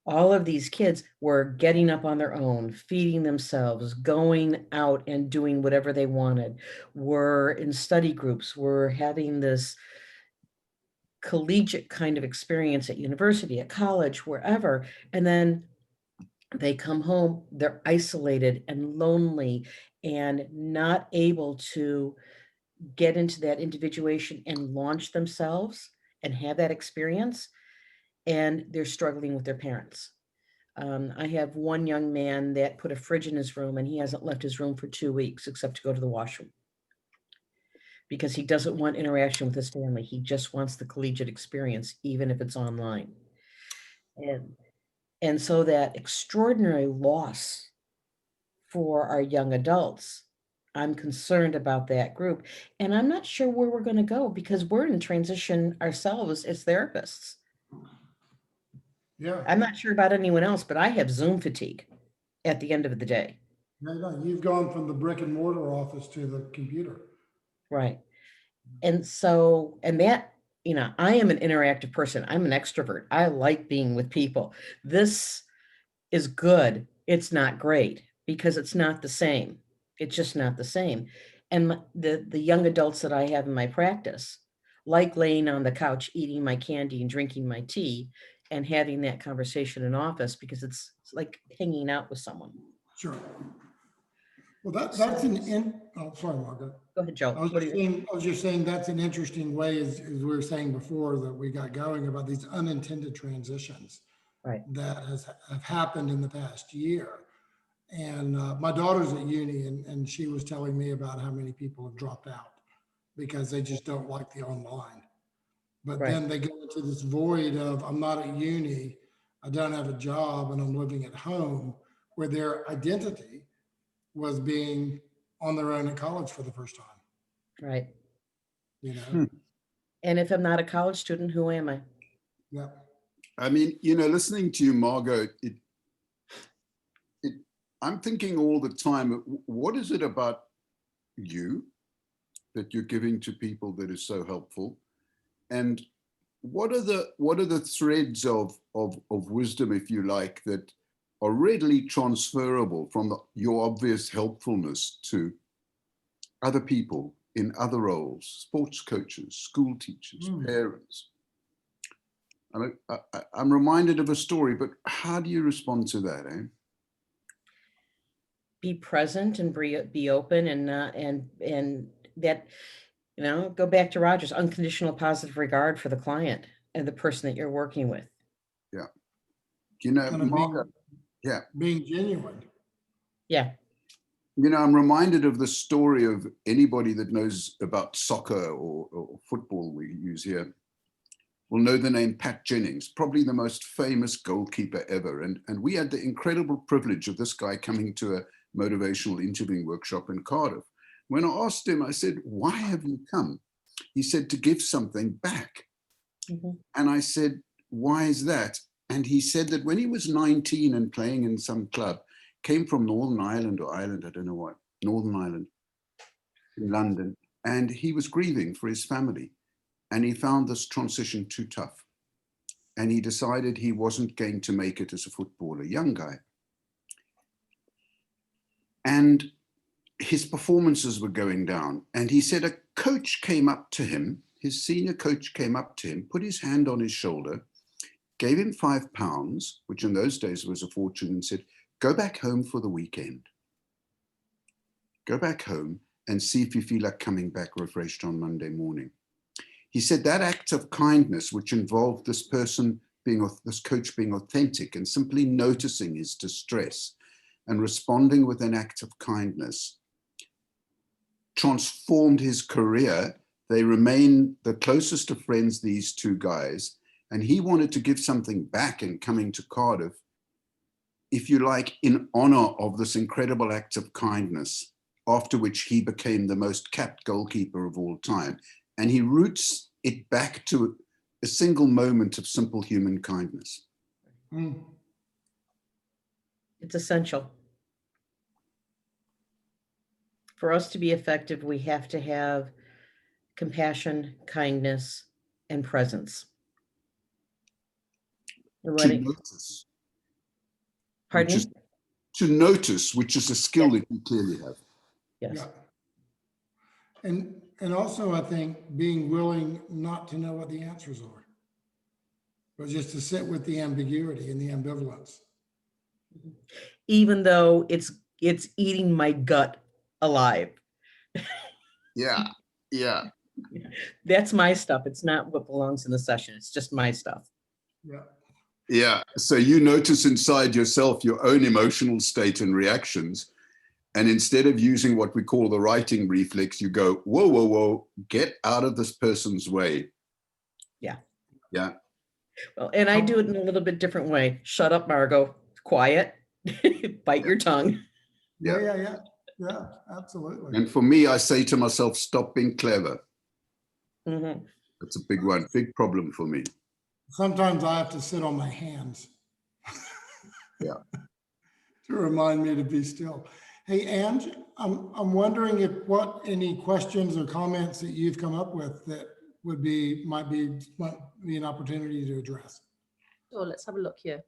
all of these kids were getting up on their own, feeding themselves, going out and doing whatever they wanted, were in study groups, were having this collegiate kind of experience at university, at college, wherever, and then they come home, they're isolated and lonely and not able to get into that individuation and launch themselves and have that experience, and they're struggling with their parents. I have one young man that put a fridge in his room and he hasn't left his room for 2 weeks except to go to the washroom because he doesn't want interaction with his family. He just wants the collegiate experience, even if it's online. And so that extraordinary loss for our young adults, I'm concerned about that group. And I'm not sure where we're going to go because we're in transition ourselves as therapists. Yeah. I'm not sure about anyone else, but I have Zoom fatigue at the end of the day. No, you've gone from the brick and mortar office to the computer. Right. And so, and that, you know, I am an interactive person. I'm an extrovert. I like being with people. This is good. It's not great because it's not the same. It's just not the same. And the young adults that I have in my practice like laying on the couch, eating my candy and drinking my tea and having that conversation in office because it's like hanging out with someone. Sure. Well, that's oh, sorry, Margaret. Go ahead, Joe. I was just saying that's an interesting way, as we were saying before that we got going about these unintended transitions that have happened in the past year. And my daughter's at uni and she was telling me about how many people have dropped out because they just don't like the online. But then they go into this void of, I'm not at uni, I don't have a job, and I'm living at home, where their identity was being on their own in college for the first time. Right. You know? And if I'm not a college student, who am I? Yeah. I mean, you know, listening to you, Margot, I'm thinking all the time, what is it about you that you're giving to people that is so helpful? And what are the threads of wisdom, if you like, that are readily transferable from your obvious helpfulness to other people in other roles, sports coaches, school teachers, parents? I'm reminded of a story, but how do you respond to that, eh? Be present and be open and that, you know, go back to Rogers, unconditional positive regard for the client and the person that you're working with. Yeah. You know, Margaret, being genuine. Yeah. You know, I'm reminded of the story of anybody that knows about soccer or football we use here will know the name Pat Jennings, probably the most famous goalkeeper ever. And we had the incredible privilege of this guy coming to a motivational interviewing workshop in Cardiff. When I asked him, I said, why have you come? He said, to give something back. And I said, why is that? And he said that when he was 19 and playing in some club, came from Northern Ireland or Ireland, I don't know what, Northern Ireland, in London, and he was grieving for his family. And he found this transition too tough. And he decided he wasn't going to make it as a footballer, young guy. And his performances were going down. And he said a coach came up to him, his senior coach came up to him, put his hand on his shoulder, gave him £5, which in those days was a fortune, and said, go back home for the weekend. Go back home and see if you feel like coming back refreshed on Monday morning. He said that act of kindness, which involved this person being, this coach being authentic and simply noticing his distress and responding with an act of kindness, transformed his career. They remain the closest of friends, these two guys, and he wanted to give something back in coming to Cardiff, if you like, in honor of this incredible act of kindness, after which he became the most capped goalkeeper of all time. And he roots it back to a single moment of simple human kindness. It's essential. For us to be effective, we have to have compassion, kindness, and presence. To notice. Pardon me? To notice, which is a skill that you clearly have. Yes. Yeah. And also, I think being willing not to know what the answers are, but just to sit with the ambiguity and the ambivalence. Even though it's eating my gut alive. Yeah, yeah. That's my stuff. It's not what belongs in the session. It's just my stuff. Yeah. Yeah. So you notice inside yourself your own emotional state and reactions. And instead of using what we call the writing reflex, you go, whoa, whoa, whoa, get out of this person's way. Yeah. Yeah. Well, and I do it in a little bit different way. Shut up, Margot. Quiet. Bite your tongue. Yeah, absolutely. And for me, I say to myself, stop being clever. Mhm. That's a big one, big problem for me. Sometimes I have to sit on my hands. Yeah. To remind me to be still. Hey, Ange, I'm wondering if any questions or comments that you've come up with that might be an opportunity to address. So let's have a look here.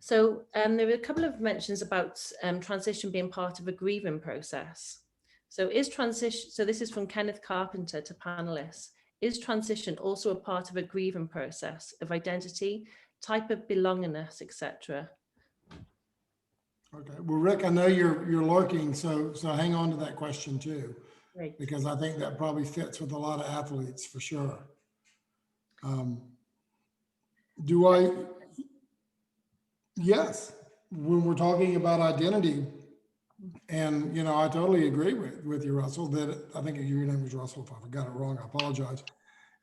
So there were a couple of mentions about transition being part of a grieving process. So this is from Kenneth Carpenter to panelists. Is transition also a part of a grieving process of identity, type of belongingness, etc.? Okay, well, Rick, I know you're lurking, so hang on to that question too, Great. because I think that probably fits with a lot of athletes for sure. Yes, when we're talking about identity, and I totally agree with you, Russell, that I think your name was Russell. If I got it wrong, I apologize.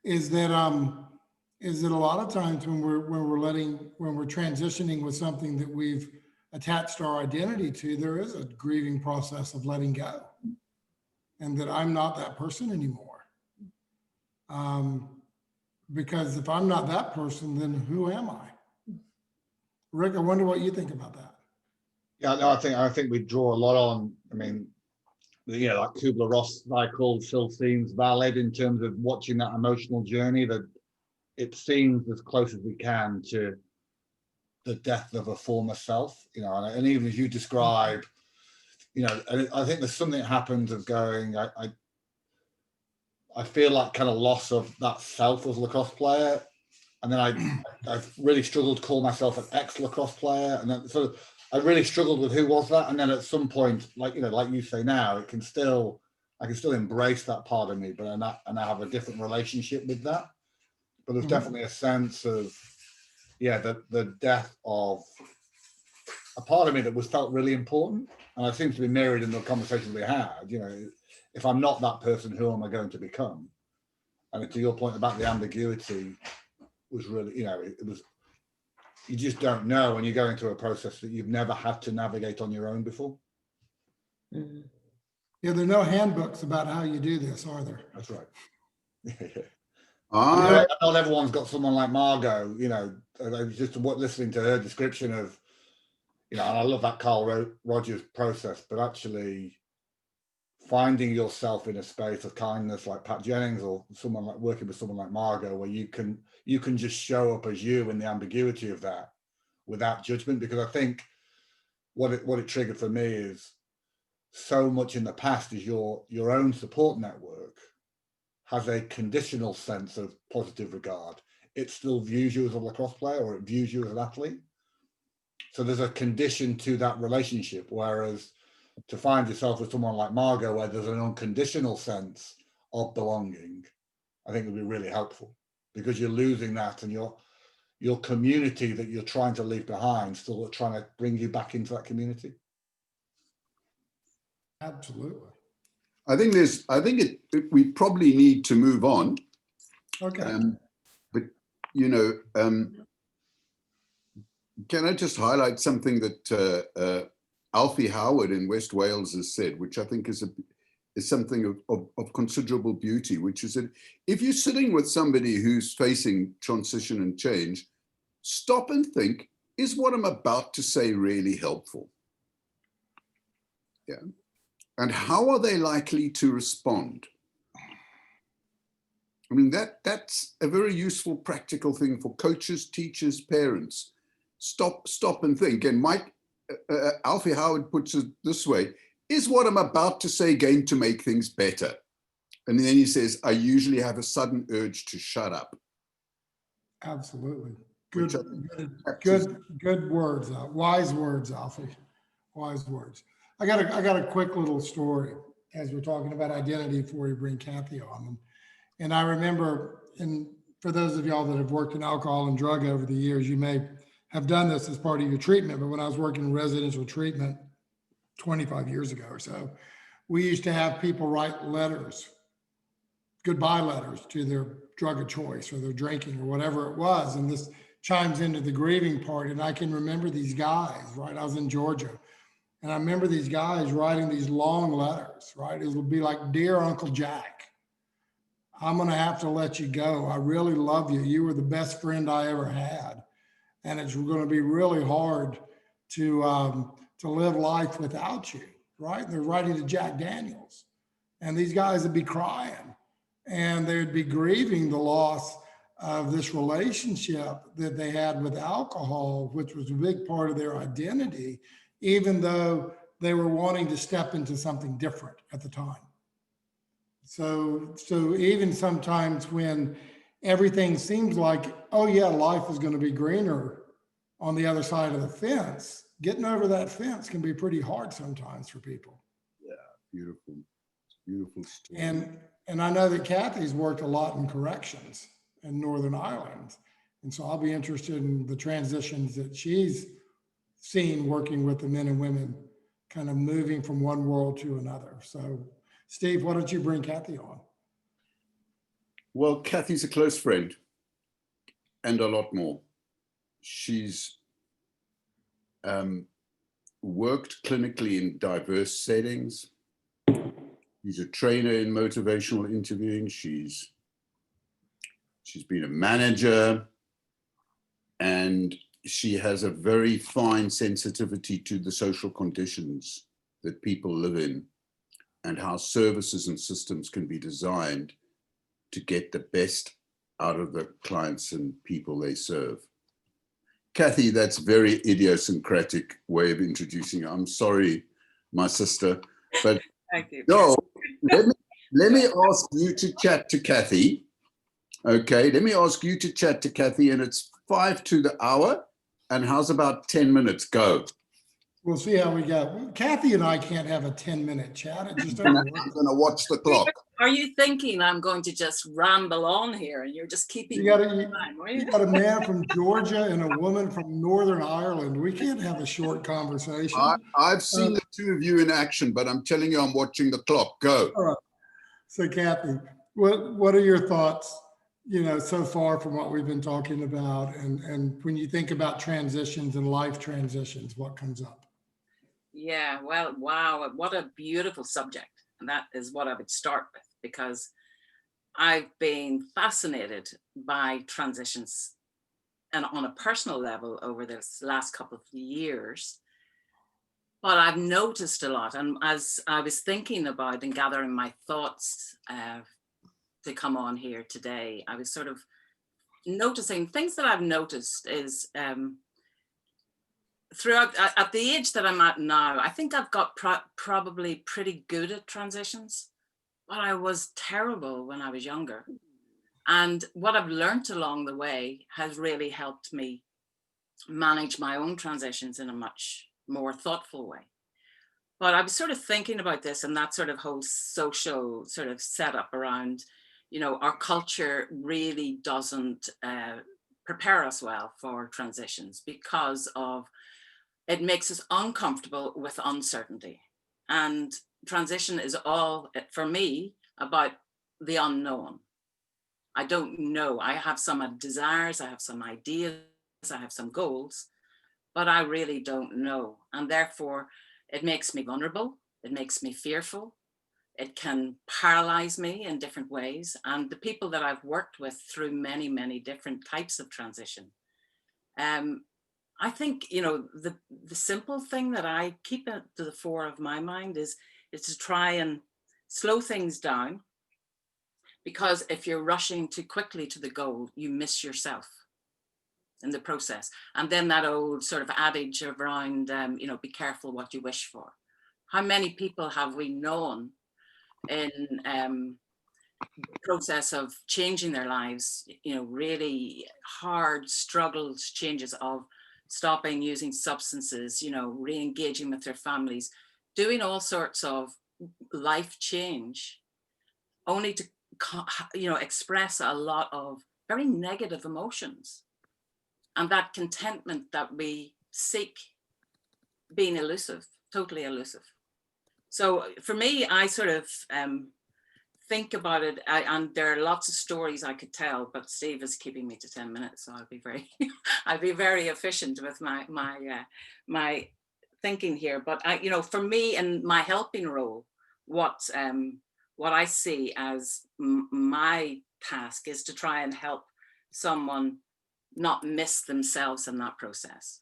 Is that a lot of times when we're transitioning with something that we've attached our identity to, there is a grieving process of letting go, and that I'm not that person anymore. Because if I'm not that person, then who am I? Rick, I wonder what you think about that. Yeah, no, I think we draw a lot on. I mean, like Kubler-Ross cycle still seems valid in terms of watching that emotional journey. That it seems as close as we can to the death of a former self. And even as you describe, I think there's something that happens of going. I feel like kind of loss of that self as a lacrosse player, and then I've really struggled to call myself an ex-lacrosse player, and then sort of I really struggled with who was that, and then at some point, like you say now, I can still embrace that part of me, but I have a different relationship with that. But there's definitely a sense of the death of a part of me that was felt really important, and I seem to be mirrored in the conversations we had. If I'm not that person, who am I going to become? And to your point about the ambiguity, was really, it was, you just don't know when you're going through a process that you've never had to navigate on your own before. Mhm. Yeah, there are no handbooks about how you do this, are there? That's right. Not everyone's got someone like Margot, just listening to her description of, and I love that Carl Rogers process, but actually finding yourself in a space of kindness like Pat Jennings, or someone like working with someone like Margot, where you can just show up as you in the ambiguity of that without judgment. Because I think what it triggered for me is so much in the past is your own support network has a conditional sense of positive regard. It still views you as a lacrosse player, or it views you as an athlete. So there's a condition to that relationship, whereas to find yourself with someone like Margot, where there's an unconditional sense of belonging, I think would be really helpful, because you're losing that, and your community that you're trying to leave behind still trying to bring you back into that community. Absolutely. I think we probably need to move on. Okay. But can I just highlight something that Alfie Howard in West Wales has said, which I think is something of considerable beauty, which is that if you're sitting with somebody who's facing transition and change, stop and think, is what I'm about to say really helpful? Yeah. And how are they likely to respond? I mean, that's a very useful, practical thing for coaches, teachers, parents. Stop and think. And Alfie Howard puts it this way: is what I'm about to say going to make things better? And then he says, I usually have a sudden urge to shut up. Absolutely. Which Good, I think good words. Wise words, Alfie. Wise words. I got a quick little story as we're talking about identity before we bring Kathy on. And I remember, and for those of y'all that have worked in alcohol and drug over the years, you may have done this as part of your treatment. But when I was working in residential treatment 25 years ago or so, we used to have people write letters, goodbye letters to their drug of choice or their drinking or whatever it was. And this chimes into the grieving part. And I can remember these guys, right? I was in Georgia. And I remember these guys writing these long letters, right? It would be like, Dear Uncle Jack, I'm going to have to let you go. I really love you. You were the best friend I ever had. And it's going to be really hard to live life without you, right? And they're writing to Jack Daniels. And these guys would be crying and they would be grieving the loss of this relationship that they had with alcohol, which was a big part of their identity, even though they were wanting to step into something different at the time. So even sometimes when everything seems like, oh yeah, life is going to be greener on the other side of the fence, getting over that fence can be pretty hard sometimes for people. Yeah, beautiful. Beautiful story. And I know that Kathy's worked a lot in corrections in Northern Ireland. And so I'll be interested in the transitions that she's seen working with the men and women kind of moving from one world to another. So Steve, why don't you bring Kathy on? Well, Kathy's a close friend and a lot more. She's worked clinically in diverse settings. She's a trainer in motivational interviewing. She's been a manager, and she has a very fine sensitivity to the social conditions that people live in and how services and systems can be designed to get the best out of the clients and people they serve. Kathy, that's very idiosyncratic way of introducing her. I'm sorry, my sister, but Thank you. no, let me ask you to chat to Kathy. Okay, let me ask you to chat to Kathy, and it's 5 to the hour. And how's about 10 minutes? Go. We'll see how we go. Kathy and I can't have a 10-minute chat. It just I'm doesn't work. going to watch the clock. Are you thinking I'm going to just ramble on here and you're just keeping You got time, are you you? got a man from Georgia and a woman from Northern Ireland. We can't have a short conversation. I've seen the two of you in action, but I'm telling you, I'm watching the clock. Go. All right. So Kathy, what are your thoughts, so far from what we've been talking about? And when you think about transitions and life transitions, what comes up? Yeah, well, wow, what a beautiful subject. And that is what I would start with, because I've been fascinated by transitions and on a personal level over this last couple of years. But I've noticed a lot. And as I was thinking about and gathering my thoughts to come on here today, I was sort of noticing things that I've noticed is throughout, at the age that I'm at now, I think I've got probably pretty good at transitions, but I was terrible when I was younger. And what I've learned along the way has really helped me manage my own transitions in a much more thoughtful way. But I was sort of thinking about this and that sort of whole social sort of setup around, our culture really doesn't prepare us well for transitions because of it makes us uncomfortable with uncertainty. And transition is all, for me, about the unknown. I don't know. I have some desires, I have some ideas, I have some goals, but I really don't know. And therefore, it makes me vulnerable. It makes me fearful. It can paralyze me in different ways. And the people that I've worked with through many, many different types of transition, I think, the simple thing that I keep to the fore of my mind is to try and slow things down, because if you're rushing too quickly to the goal, you miss yourself in the process. And then that old sort of adage around, be careful what you wish for. How many people have we known in process of changing their lives, you know, really hard struggles, changes of stopping using substances, you know, re-engaging with their families, doing all sorts of life change, only to, you know, express a lot of very negative emotions. And that contentment that we seek being elusive, totally elusive. So for me, I sort of think about it, and there are lots of stories I could tell, but Steve is keeping me to 10 minutes, so I'll be very, I'll be very efficient with my thinking here. But you know, for me in my helping role, what I see as my task is to try and help someone not miss themselves in that process.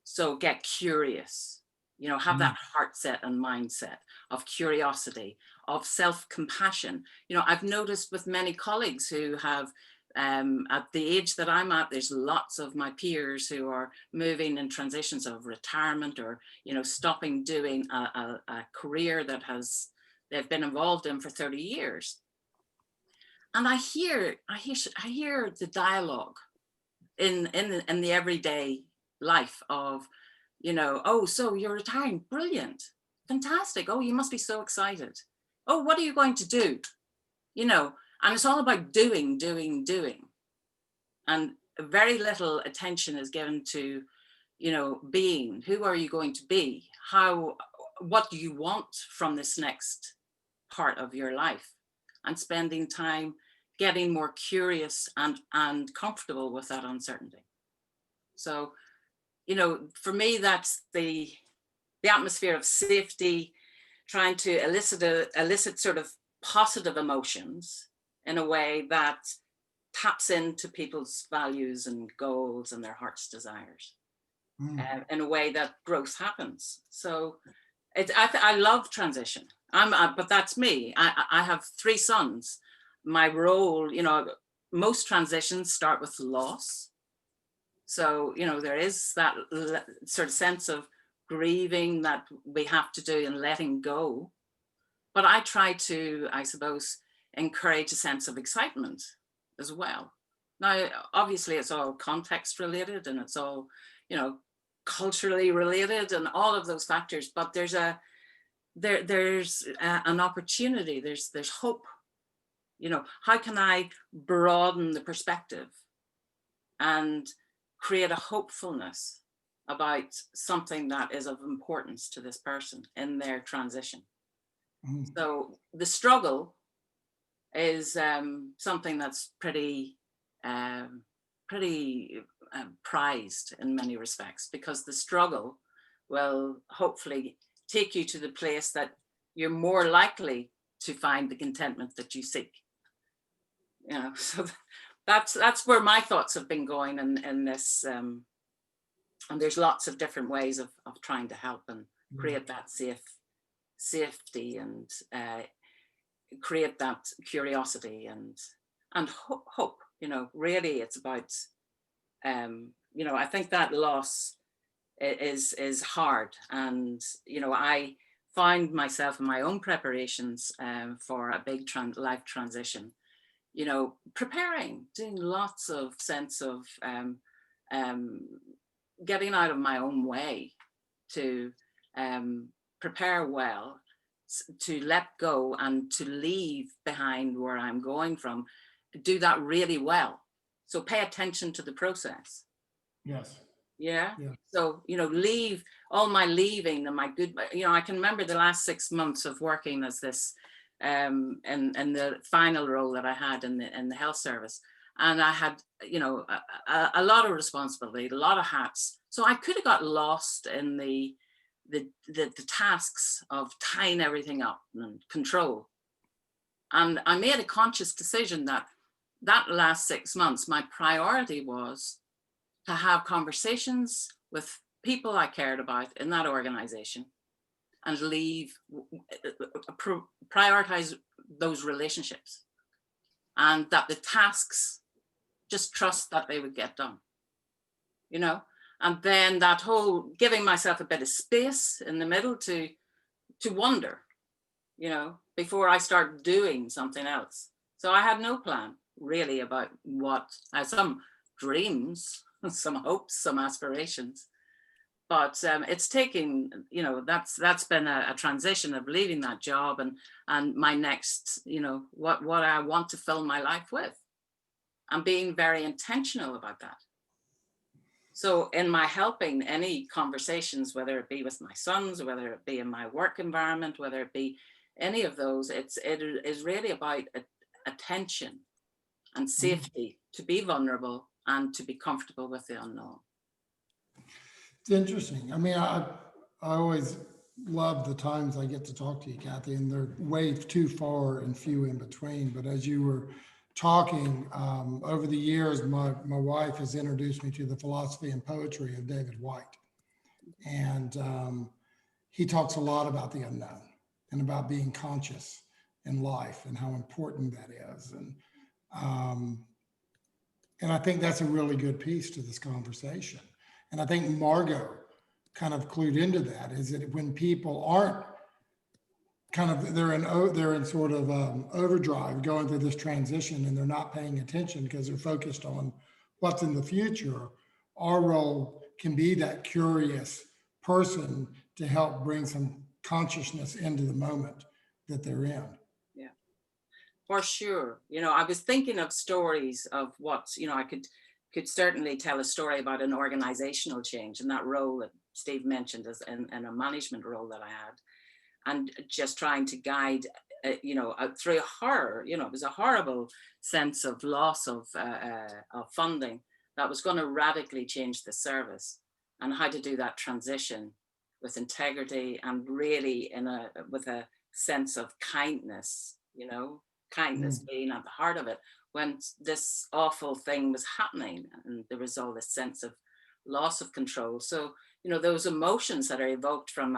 So get curious, you know, have that heart set and mindset of curiosity, of self-compassion. You know, I've noticed with many colleagues who have, at the age that I'm at, there's lots of my peers who are moving in transitions of retirement or, you know, stopping doing a career that they've been involved in for 30 years. And I hear the dialogue in the everyday life of, you know, oh, so you're retiring, brilliant, fantastic. Oh, you must be so excited. Oh, what are you going to do? You know, and it's all about doing. And very little attention is given to, you know, being. Who are you going to be? What do you want from this next part of your life? And spending time getting more curious and comfortable with that uncertainty. So, you know, for me, that's the atmosphere of safety, trying to elicit sort of positive emotions in a way that taps into people's values and goals and their heart's desires, in a way that growth happens. So I love transition. But that's me. I have 3 sons. My role, you know, most transitions start with loss. So, you know, there is that sort of sense of grieving that we have to do and letting go. But I try to, I suppose, encourage a sense of excitement as well. Now, obviously, it's all context related and it's all, you know, culturally related and all of those factors. But there's an opportunity. There's hope. You know, how can I broaden the perspective and create a hopefulness about something that is of importance to this person in their transition? So the struggle is something that's pretty prized in many respects, because the struggle will hopefully take you to the place that you're more likely to find the contentment that you seek. You know, so that's where my thoughts have been going in this, and there's lots of different ways of trying to help and create that safety and create that curiosity and hope. You know, really it's about, you know, I think that loss is hard, and you know, I find myself in my own preparations for a big life transition, you know, doing lots of sense of getting out of my own way to prepare well, to let go and to leave behind where I'm going from, do that really well. So pay attention to the process. Yes. Yeah. Yeah. So, you know, leave all my leaving and my good, you know, I can remember the last 6 months of working as this in the final role that I had in the health service. And I had, you know, a lot of responsibility, a lot of hats. So I could have got lost in the tasks of tying everything up and control. And I made a conscious decision that last 6 months, my priority was to have conversations with people I cared about in that organization and prioritize those relationships, and that the tasks, just trust that they would get done, you know. And then that whole giving myself a bit of space in the middle to to wonder, you know, before I start doing something else. So I had no plan really about what, I had some dreams, some hopes, some aspirations, but it's taking, you know, that's been a transition of leaving that job and my next, you know, what I want to fill my life with, and being very intentional about that. So in my helping, any conversations, whether it be with my sons, whether it be in my work environment, whether it be any of those, it is really about attention and safety, to be vulnerable and to be comfortable with the unknown. It's interesting. I mean, I always love the times I get to talk to you, Kathy, and they're way too far and few in between. But as you were talking, over the years, my wife has introduced me to the philosophy and poetry of David White. And he talks a lot about the unknown and about being conscious in life and how important that is. And I think that's a really good piece to this conversation. And I think Margot kind of clued into that, is that when people aren't kind of, they're in sort of overdrive going through this transition, and they're not paying attention because they're focused on what's in the future. Our role can be that curious person to help bring some consciousness into the moment that they're in. Yeah, for sure. You know, I was thinking of stories of what, you know, I could certainly tell a story about an organizational change, and that role that Steve mentioned as in a management role that I had, and just trying to guide, you know, through horror. You know, it was a horrible sense of loss of funding that was going to radically change the service, and how to do that transition with integrity and really with a sense of kindness, you know, kindness being at the heart of it, when this awful thing was happening and there was all this sense of loss of control. So, you know, those emotions that are evoked from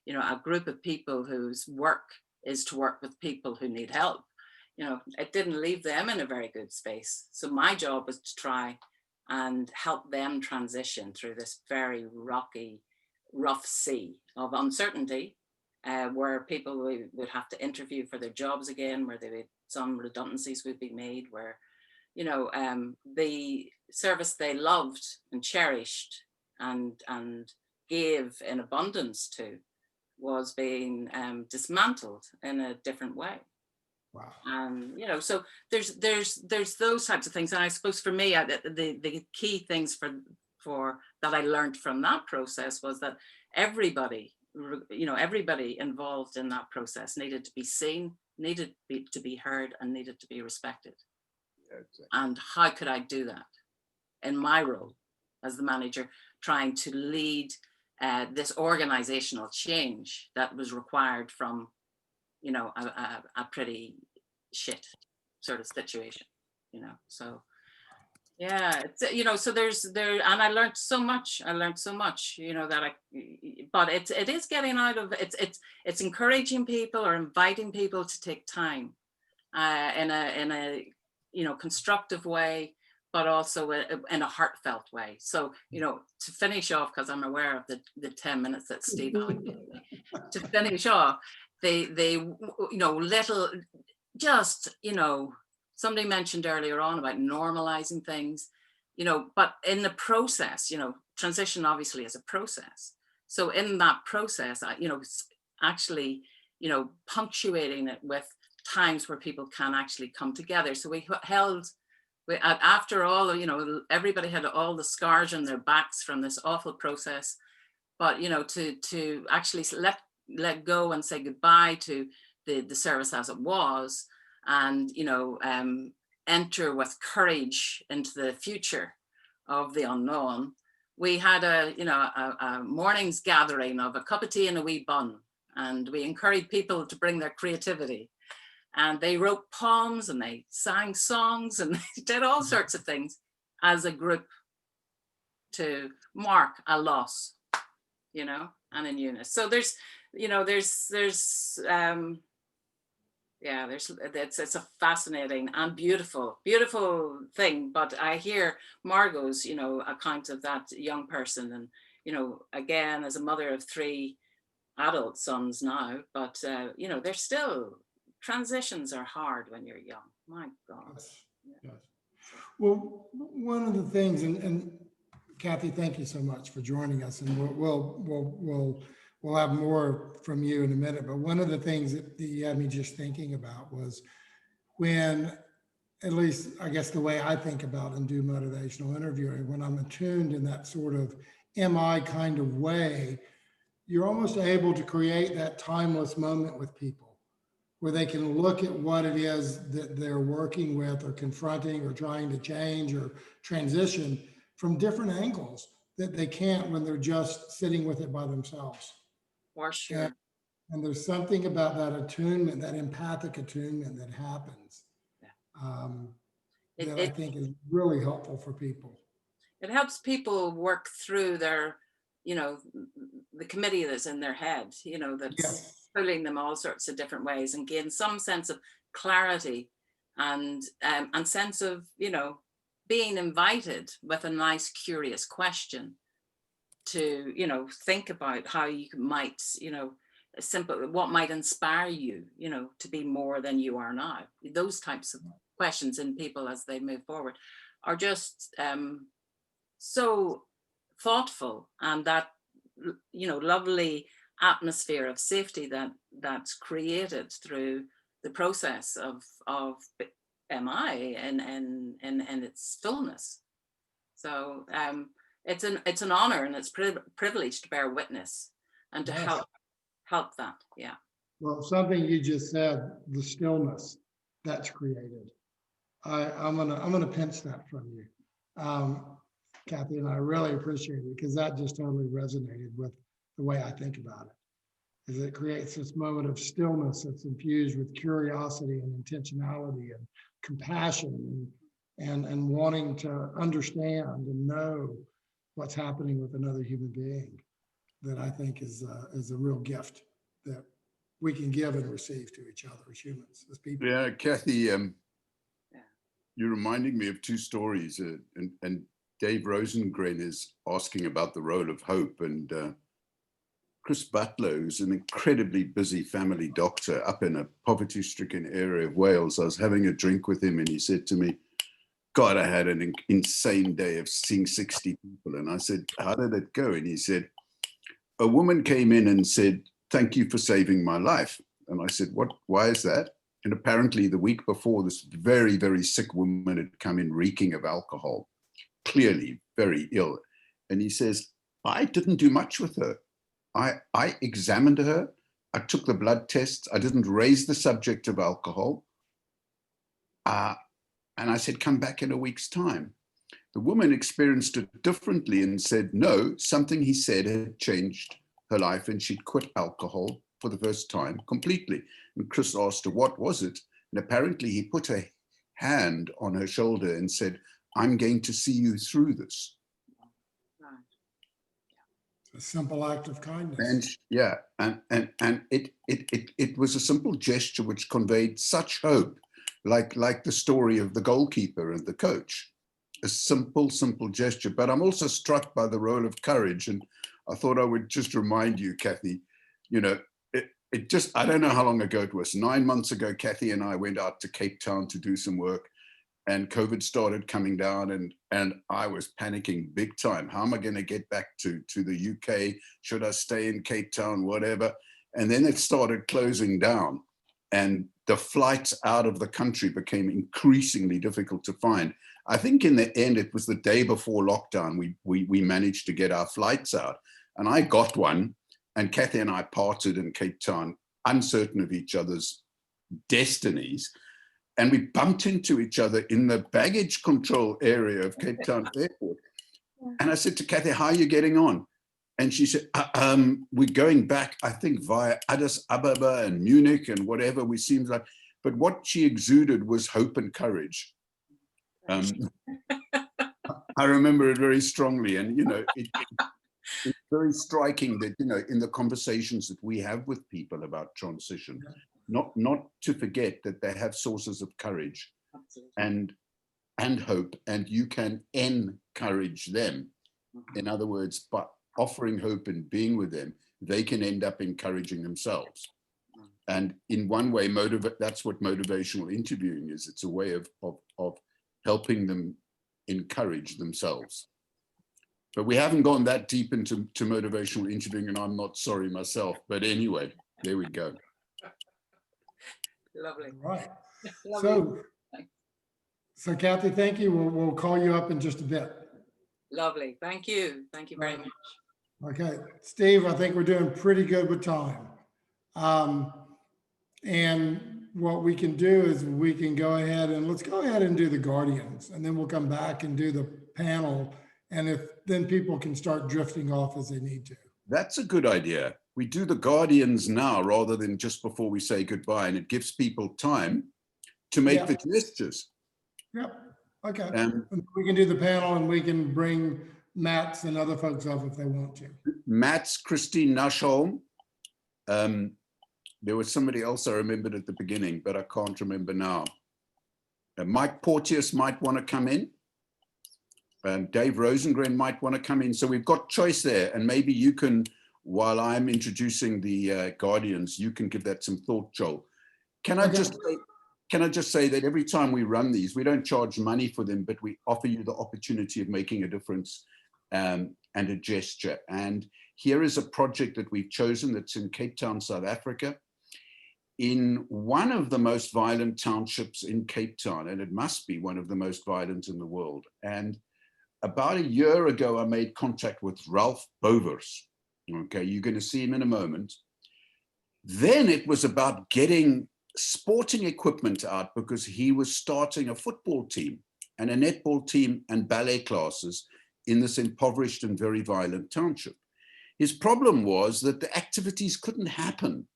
you know, a group of people whose work is to work with people who need help, you know, it didn't leave them in a very good space. So my job was to try and help them transition through this very rocky, rough sea of uncertainty, where people would have to interview for their jobs again, where some redundancies would be made, where, you know, the service they loved and cherished and gave in abundance to was being dismantled in a different way. Wow. You know, so there's those types of things, and I suppose for me, the key things for that I learned from that process was that everybody, you know, everybody involved in that process needed to be seen, needed to be heard, and needed to be respected. Yeah, exactly. And how could I do that in my role as the manager, trying to lead this organizational change that was required from, you know, a pretty shit sort of situation, you know. So yeah, it's, you know, so and I learned so much, you know, that but it is getting out of it's encouraging people or inviting people to take time in a you know, constructive way, but also in a heartfelt way. So, you know, to finish off, because I'm aware of the 10 minutes that Steve allocated me, to finish off, they you know, little, just, you know, somebody mentioned earlier on about normalizing things, you know, but in the process, you know, transition obviously is a process. So in that process, you know, actually, you know, punctuating it with times where people can actually come together. So we held, after all, you know, everybody had all the scars on their backs from this awful process, but, you know, to actually let go and say goodbye to the service as it was, and, you know, enter with courage into the future of the unknown. We had a morning's gathering of a cup of tea and a wee bun, and we encouraged people to bring their creativity. And they wrote poems and they sang songs and they did all sorts of things as a group to mark a loss, you know, and in unison. So there's, you know, it's a fascinating and beautiful thing. But I hear Margot's, you know, account of that young person, and, you know, again, as a mother of 3, adult sons now, but you know, they're still, transitions are hard when you're young. My God. Yes, yes. Well, one of the things, and Kathy, thank you so much for joining us, and we'll have more from you in a minute. But one of the things that you had me just thinking about was when, at least I guess the way I think about and do motivational interviewing, when I'm attuned in that sort of MI kind of way, you're almost able to create that timeless moment with people where they can look at what it is that they're working with or confronting or trying to change or transition from different angles that they can't when they're just sitting with it by themselves. For sure. And there's something about that attunement, that empathic attunement that happens that I think is really helpful for people. It helps people work through their, you know, the committee that's in their head, you know, that's pulling them all sorts of different ways, and gain some sense of clarity and sense of, you know, being invited with a nice, curious question to, you know, think about how you might, you know, what might inspire you, you know, to be more than you are now. Those types of questions in people as they move forward are just so thoughtful, and that, you know, lovely atmosphere of safety that's created through the process of MI and its fullness. So it's an honor, and it's privilege to bear witness and to help that. Yeah. Well, something you just said, the stillness that's created. I'm gonna pinch that from you, Kathy, and I really appreciate it, because that just totally resonated with the way I think about it. Is it creates this moment of stillness that's infused with curiosity and intentionality and compassion and wanting to understand and know what's happening with another human being, that I think is a real gift that we can give and receive to each other as humans, as people. Yeah, Kathy, you're reminding me of two stories, and Dave Rosengren is asking about the role of hope, and Chris Butler, who's an incredibly busy family doctor up in a poverty-stricken area of Wales. I was having a drink with him, and he said to me, God, I had an insane day of seeing 60 people. And I said, how did it go? And he said, a woman came in and said, thank you for saving my life. And I said, what? Why is that? And apparently the week before, this very, very sick woman had come in reeking of alcohol, clearly very ill. And he says, I didn't do much with her. I examined her. I took the blood tests. I didn't raise the subject of alcohol. And I said, come back in a week's time. The woman experienced it differently and said, no, something he said had changed her life, and she'd quit alcohol for the first time completely. And Chris asked her, what was it? And apparently he put a hand on her shoulder and said, I'm going to see you through this. A simple act of kindness. And yeah, and it was a simple gesture which conveyed such hope, like the story of the goalkeeper and the coach. A simple gesture. But I'm also struck by the role of courage, and I thought I would just remind you, Kathy, you know, it just, I don't know how long ago it was, 9 months ago, Kathy and I went out to Cape Town to do some work, and COVID started coming down, and I was panicking big time. How am I going to get back to the UK? Should I stay in Cape Town, whatever? And then it started closing down, and the flights out of the country became increasingly difficult to find. I think in the end, it was the day before lockdown, we managed to get our flights out, and I got one, and Kathy and I parted in Cape Town, uncertain of each other's destinies. And we bumped into each other in the baggage control area of Cape Town Airport. And I said to Kathy, how are you getting on? And she said, we're going back, I think, via Addis Ababa and Munich and whatever we seemed like. But what she exuded was hope and courage. I remember it very strongly. And, you know, it's very striking that, you know, in the conversations that we have with people about transition, not to forget that they have sources of courage and hope, and you can encourage them. In other words, by offering hope and being with them, they can end up encouraging themselves. And in one way, that's what motivational interviewing is. It's a way of helping them encourage themselves. But we haven't gone that deep into motivational interviewing, and I'm not sorry myself. But anyway, there we go. Lovely. Right. Lovely. So Kathy, thank you. We'll call you up in just a bit. Lovely. Thank you. Thank you very much. Okay, Steve, I think we're doing pretty good with time. And what we can do is we can go ahead and let's go ahead and do the Guardians, and then we'll come back and do the panel. And then people can start drifting off as they need to. That's a good idea. We do the Guardians now rather than just before we say goodbye, and it gives people time to make the gestures. Yep. Okay. And we can do the panel, and we can bring Matt's and other folks up if they want to. Matt's, Christine Nashholm. There was somebody else I remembered at the beginning, but I can't remember now. Mike Porteous might want to come in. Dave Rosengren might want to come in. So we've got choice there. And maybe you can, while I'm introducing the Guardians, you can give that some thought, Joel. Can I just say that every time we run these, we don't charge money for them, but we offer you the opportunity of making a difference and a gesture. And here is a project that we've chosen that's in Cape Town, South Africa, in one of the most violent townships in Cape Town, and it must be one of the most violent in the world. And about a year ago, I made contact with Ralph Bovers. Okay, you're going to see him in a moment. Then it was about getting sporting equipment out because he was starting a football team and a netball team and ballet classes in this impoverished and very violent township. His problem was that the activities couldn't happen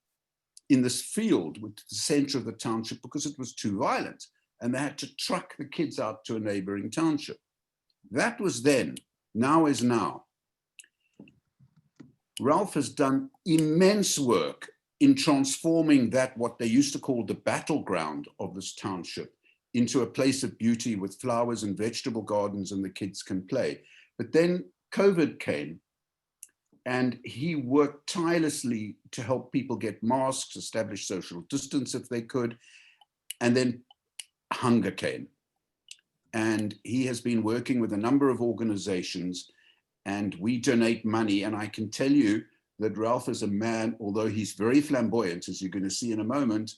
in this field with the center of the township because it was too violent, and they had to truck the kids out to a neighboring township. That was then. Now is now. Ralph has done immense work in transforming that, what they used to call the battleground of this township, into a place of beauty with flowers and vegetable gardens, and the kids can play. But then COVID came, and he worked tirelessly to help people get masks, establish social distance if they could, and then hunger came. And he has been working with a number of organizations, and we donate money. And I can tell you that Ralph is a man, although he's very flamboyant, as you're going to see in a moment,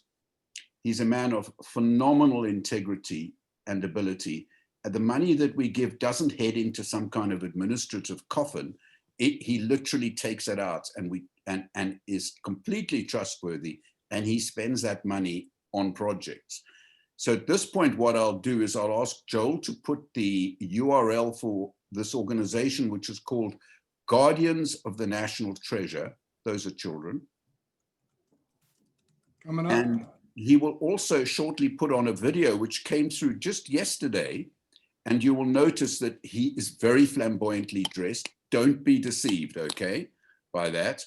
he's a man of phenomenal integrity and ability. And the money that we give doesn't head into some kind of administrative coffin. He literally takes it out and is completely trustworthy, and he spends that money on projects. So at this point, what I'll do is I'll ask Joel to put the URL for this organization, which is called Guardians of the National Treasure. Those are children. Coming up. And he will also shortly put on a video which came through just yesterday, and you will notice that he is very flamboyantly dressed. Don't be deceived, okay, by that.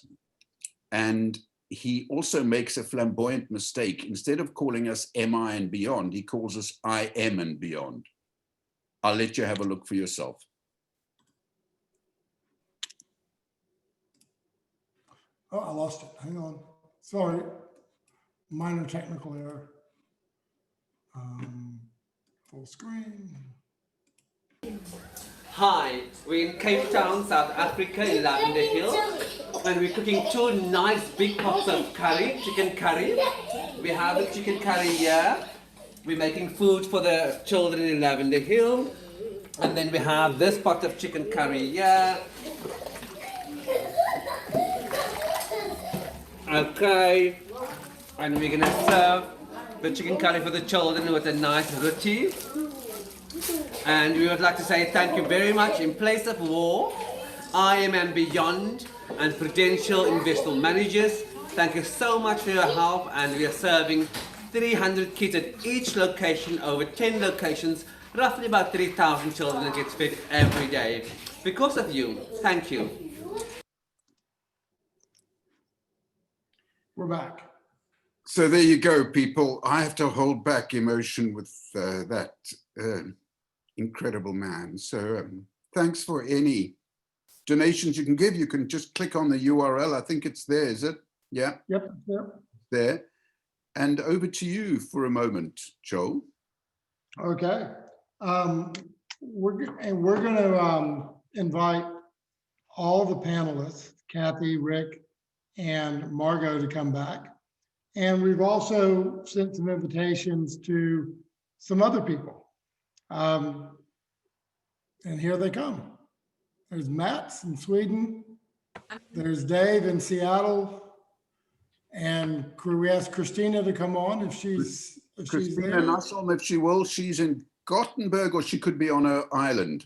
And he also makes a flamboyant mistake. Instead of calling us MI and Beyond, he calls us I Am and Beyond. I'll let you have a look for yourself. Oh, I lost it. Hang on. Sorry. Minor technical error. Full screen. Hi, we're in Cape Town, South Africa, in Lavender Hill, and we're cooking 2 nice big pots of curry, chicken curry. We have the chicken curry here. We're making food for the children in Lavender Hill, and then we have this pot of chicken curry here. Okay, and we're gonna serve the chicken curry for the children with a nice roti. And we would like to say thank you very much. In place of war, I Am and Beyond and Prudential Investment Managers, thank you so much for your help, and we are serving 300 kids at each location, over 10 locations, roughly about 3,000 children that get fed every day. Because of you, thank you. We're back. So there you go, people. I have to hold back emotion with that incredible man. So thanks for any donations you can give, you can just click on the URL. I think it's there, is it? Yeah, Yep, yep. there. And over to you for a moment, Joel. Okay. We're going to invite all the panelists, Kathy, Rick, and Margot, to come back. And we've also sent some invitations to some other people. And here they come. There's Matt in Sweden. There's Dave in Seattle. And could we ask Christina to come on if she's Christina there? Nussholm, if she will. She's in Gothenburg, or she could be on an island.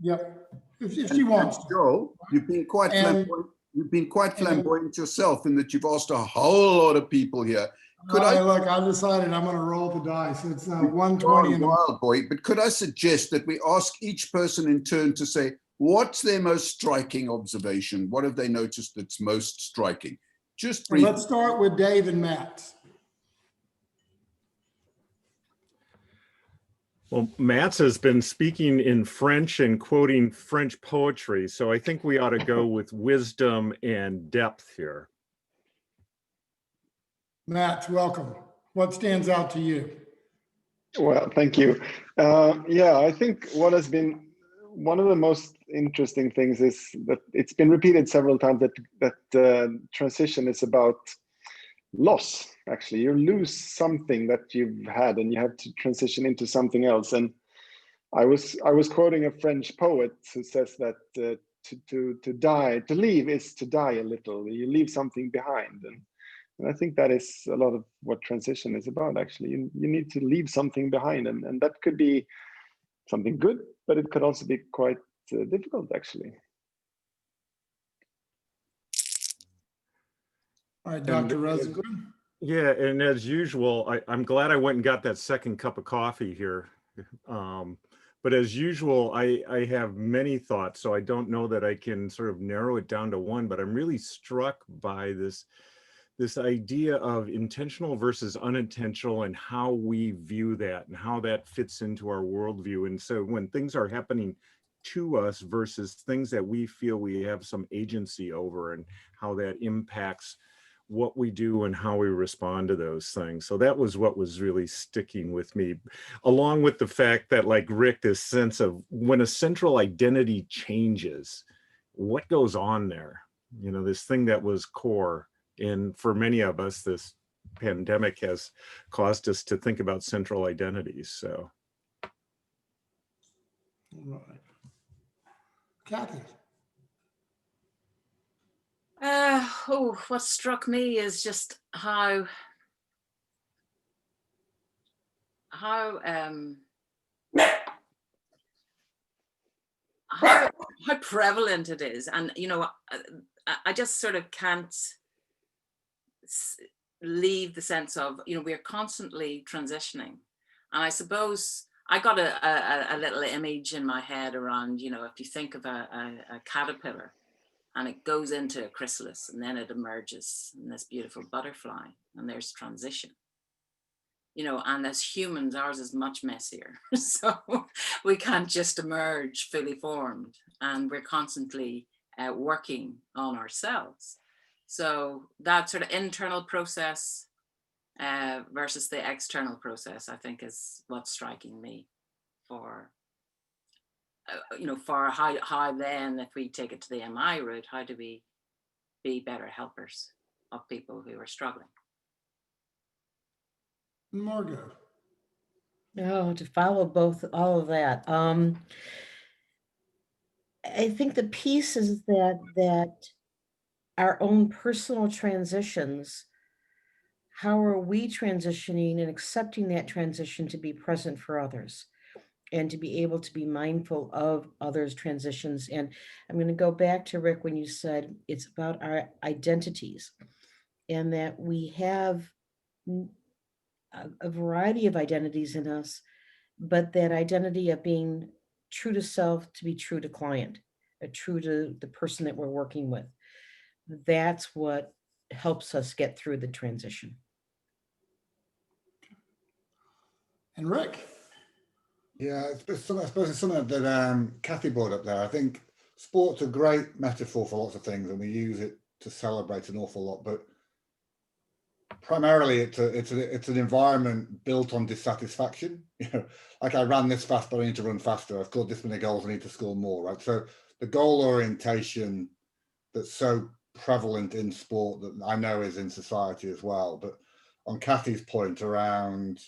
Yep, if she wants. Joel, you've been quite flamboyant. You've been quite flamboyant yourself in that you've asked a whole lot of people here. Could Look, I decided I'm going to roll the dice. It's 120 You're a in the wild boy, but could I suggest that we ask each person in turn to say what's their most striking observation? What have they noticed that's most striking? Just briefly. Let's start with Dave and Matt. Well, Matt's has been speaking in French and quoting French poetry, so I think we ought to go with wisdom and depth here. Matt, welcome. What stands out to you? Well, thank you. Yeah, I think what has been one of the most interesting things is that it's been repeated several times that transition is about loss. Actually, you lose something that you've had and you have to transition into something else. And I was quoting a French poet who says that to leave is to die a little. You leave something behind. And I think that is a lot of what transition is about. Actually, you need to leave something behind, and that could be something good, but it could also be quite difficult, actually. All right, Dr. Rosengren. Yeah, and as usual, I'm glad I went and got that second cup of coffee here. But as usual, I have many thoughts, so I don't know that I can sort of narrow it down to one, but I'm really struck by this idea of intentional versus unintentional and how we view that and how that fits into our worldview. And so when things are happening to us versus things that we feel we have some agency over, and how that impacts what we do and how we respond to those things. So that was what was really sticking with me, along with the fact that, like Rick, this sense of when a central identity changes, what goes on there? You know, this thing that was core. And for many of us, this pandemic has caused us to think about central identities. So. All right. Kathy. What struck me is just how prevalent it is. And, you know, I just sort of can't leave the sense of, you know, we're constantly transitioning. And I suppose I got a little image in my head around, you know, if you think of a caterpillar and it goes into a chrysalis and then it emerges in this beautiful butterfly, and there's transition. You know, and as humans, ours is much messier. So we can't just emerge fully formed, and we're constantly working on ourselves. So that sort of internal process versus the external process, I think, is what's striking me for, you know, for how then, if we take it to the MI route, how do we be better helpers of people who are struggling? Margot. No, to follow all of that. I think the piece is that our own personal transitions, how are we transitioning and accepting that transition to be present for others and to be able to be mindful of others' transitions. And I'm going to go back to Rick when you said it's about our identities, and that we have a variety of identities in us, but that identity of being true to self, to be true to client, true to the person that we're working with. That's what helps us get through the transition. And Rick. Yeah, I suppose it's something that Kathy brought up there. I think sport's a great metaphor for lots of things, and we use it to celebrate an awful lot, but primarily it's an environment built on dissatisfaction. You know, like I ran this fast, but I need to run faster. I've scored this many goals, I need to score more, right? So the goal orientation that's so prevalent in sport that I know is in society as well. But on Kathy's point around,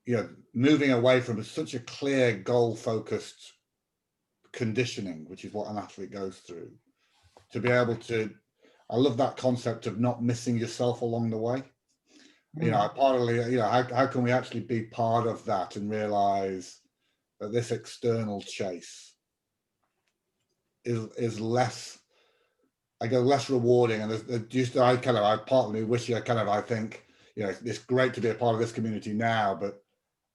you know, moving away from such a clear goal-focused conditioning, which is what an athlete goes through, to be able to, I love that concept of not missing yourself along the way. You know, partly, you know, how can we actually be part of that and realize that this external chase is less, I go, less rewarding, and just I partly wish I think, you know, it's great to be a part of this community now, but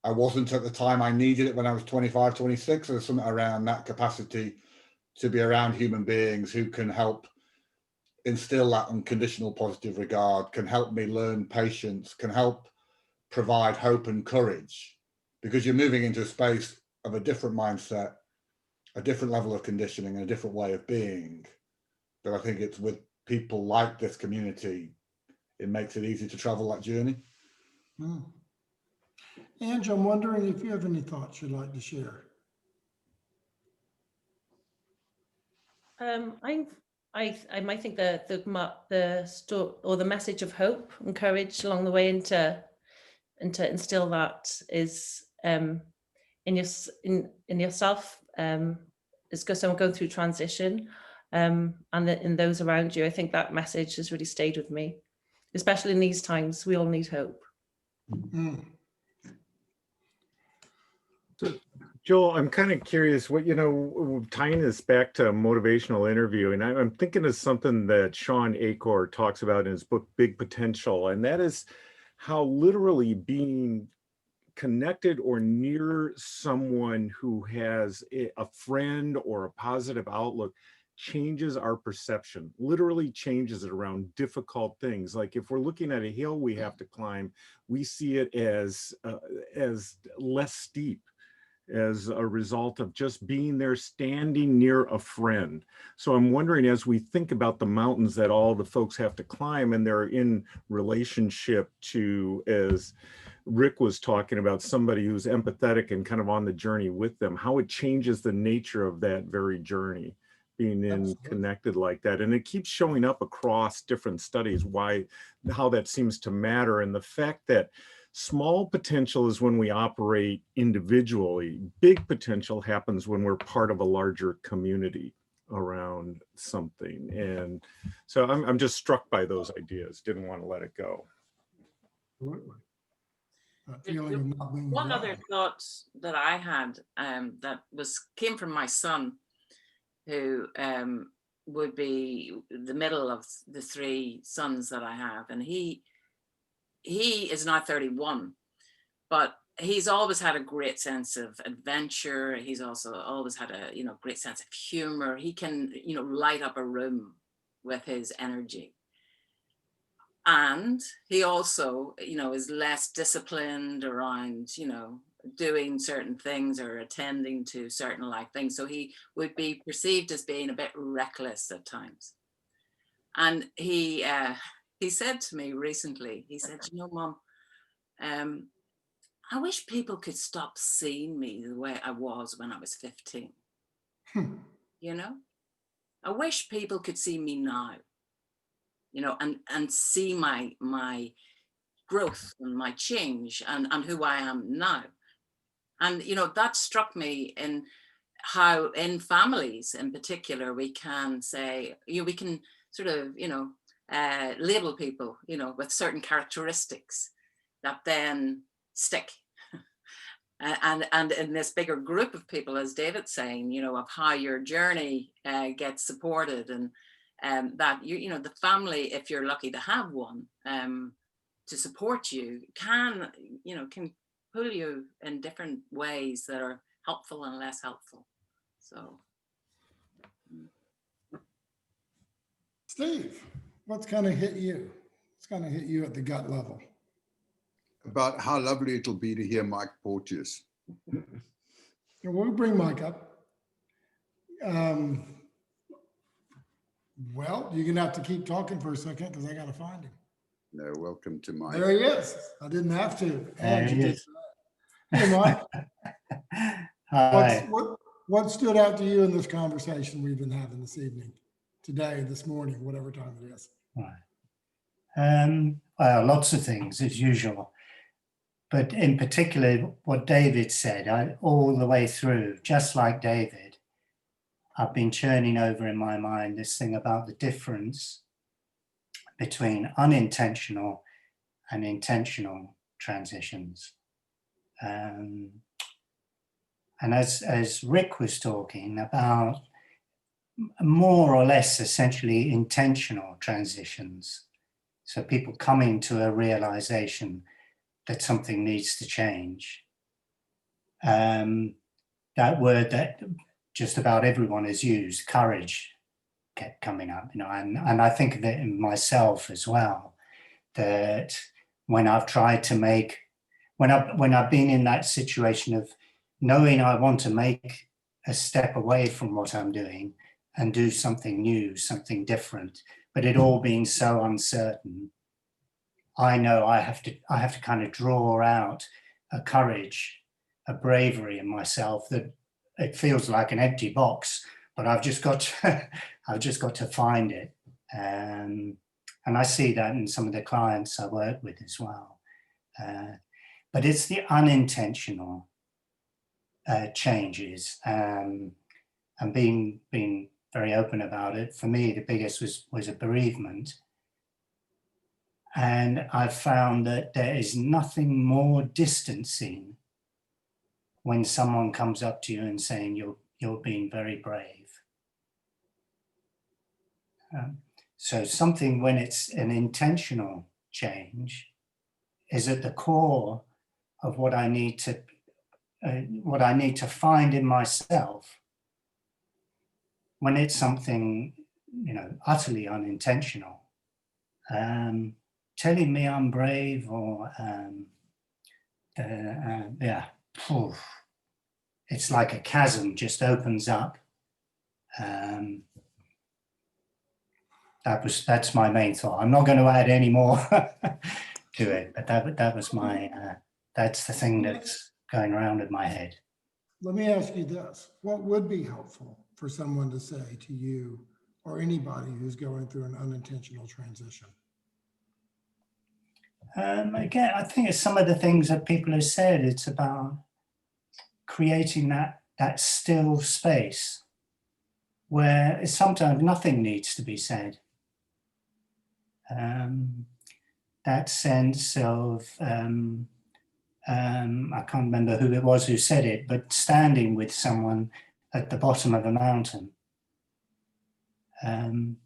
I wasn't at the time I needed it when I was 25, 26. There's something around that capacity to be around human beings who can help instill that unconditional positive regard, can help me learn patience, can help provide hope and courage, because you're moving into a space of a different mindset, a different level of conditioning, and a different way of being. But I think it's with people like this community, it makes it easy to travel that journey. Angie, I'm wondering if you have any thoughts you'd like to share. I might think the story or the message of hope and courage along the way, and to instill that is in yourself, as someone going through transition, and in those around you. I think that message has really stayed with me, especially in these times. We all need hope. So, Joel, I'm kind of curious what, you know, tying this back to a motivational interview, and I'm thinking of something that Sean Acor talks about in his book, Big Potential, and that is how literally being connected or near someone who has a friend or a positive outlook changes our perception, literally changes it around difficult things. Like if we're looking at a hill we have to climb, we see it as less steep, as a result of just being there, standing near a friend. So I'm wondering, as we think about the mountains that all the folks have to climb, and they're in relationship to, as Rick was talking about, somebody who's empathetic and kind of on the journey with them, how it changes the nature of that very journey, being connected like that. And it keeps showing up across different studies, how that seems to matter. And the fact that small potential is when we operate individually. Big potential happens when we're part of a larger community around something. And so I'm just struck by those ideas. Didn't want to let it go. Absolutely. That feeling of not being One alone. other thought that I had that came from my son, who would be the middle of the three sons that I have, and he is now 31, but he's always had a great sense of adventure. He's also always had a great sense of humor. He can light up a room with his energy, and he also is less disciplined around doing certain things or attending to certain life things. So he would be perceived as being a bit reckless at times. And he said to me recently, he said, Mom, I wish people could stop seeing me the way I was when I was 15. I wish people could see me now, and see my growth and my change and who I am now. And, that struck me in how in families in particular, we can say, we can sort of, label people, with certain characteristics that then stick. And in this bigger group of people, as David's saying, of how your journey gets supported, and that the family, if you're lucky to have one, to support you, can pull you in different ways that are helpful and less helpful. So, Steve, what's going to hit you? What's going to hit you at the gut level? About how lovely it'll be to hear Mike Porteous. We'll bring Mike up. Well, you're gonna have to keep talking for a second because I gotta find him. No, welcome to my. There he is. I didn't have to. There he Angie did is. that. Hey, Mike, Hi. what stood out to you in this conversation we've been having this evening, today, this morning, whatever time it is? Right. Well, lots of things as usual, but in particular, what David said, all the way through, just like David, I've been churning over in my mind this thing about the difference between unintentional and intentional transitions. And as Rick was talking about more or less essentially intentional transitions, so people coming to a realization that something needs to change. That word that just about everyone has used, courage, kept coming up, and I think of it in myself as well, that when I've tried to make, when I've been in that situation of knowing I want to make a step away from what I'm doing and do something new, something different, but it all being so uncertain, I know I have to kind of draw out a courage, a bravery in myself that it feels like an empty box, but I've just got to find it. And I see that in some of the clients I work with as well. But it's the unintentional changes, and being very open about it. For me, the biggest was a bereavement. And I've found that there is nothing more distancing when someone comes up to you and saying you're being very brave. So something, when it's an intentional change, is at the core of what I need to find in myself. When it's something, utterly unintentional, telling me I'm brave, or it's like a chasm just opens up. That's my main thought. I'm not going to add any more to it, but that was my that's the thing that's going around in my head. Let me ask you this: what would be helpful for someone to say to you or anybody who's going through an unintentional transition? Again, I think it's some of the things that people have said. It's about creating that still space where sometimes nothing needs to be said. That sense of, I can't remember who it was who said it, but standing with someone at the bottom of a mountain. I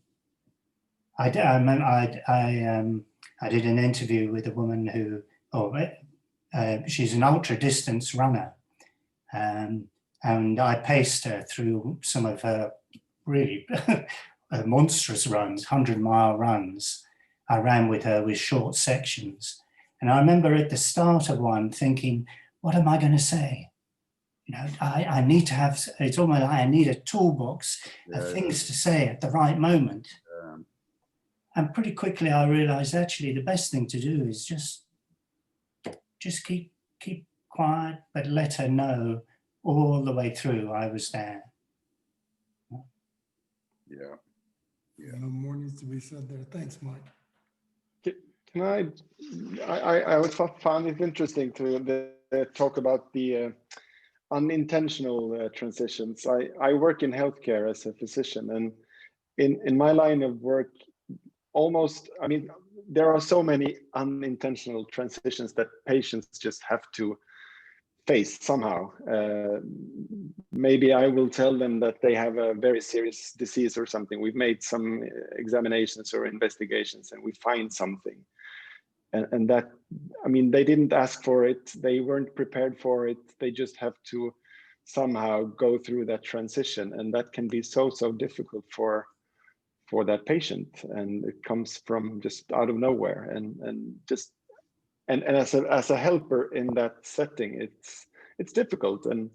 did an interview with a woman who, she's an ultra distance runner. And I paced her through some of her really monstrous runs, 100-mile runs. I ran with her with short sections. And I remember at the start of one thinking, what am I going to say? I need to have, it's almost like I need a toolbox of things to say at the right moment. And pretty quickly I realized actually the best thing to do is just keep quiet, but let her know all the way through I was there. Yeah. No more needs to be said there. Thanks, Mike. Can I found it interesting to talk about the unintentional transitions. I work in healthcare as a physician, and in my line of work, there are so many unintentional transitions that patients just have to face somehow. Maybe I will tell them that they have a very serious disease or something. We've made some examinations or investigations and we find something. And that, they didn't ask for it. They weren't prepared for it. They just have to somehow go through that transition. And that can be so difficult for that patient. And it comes from just out of nowhere. And as a helper in that setting, it's difficult. And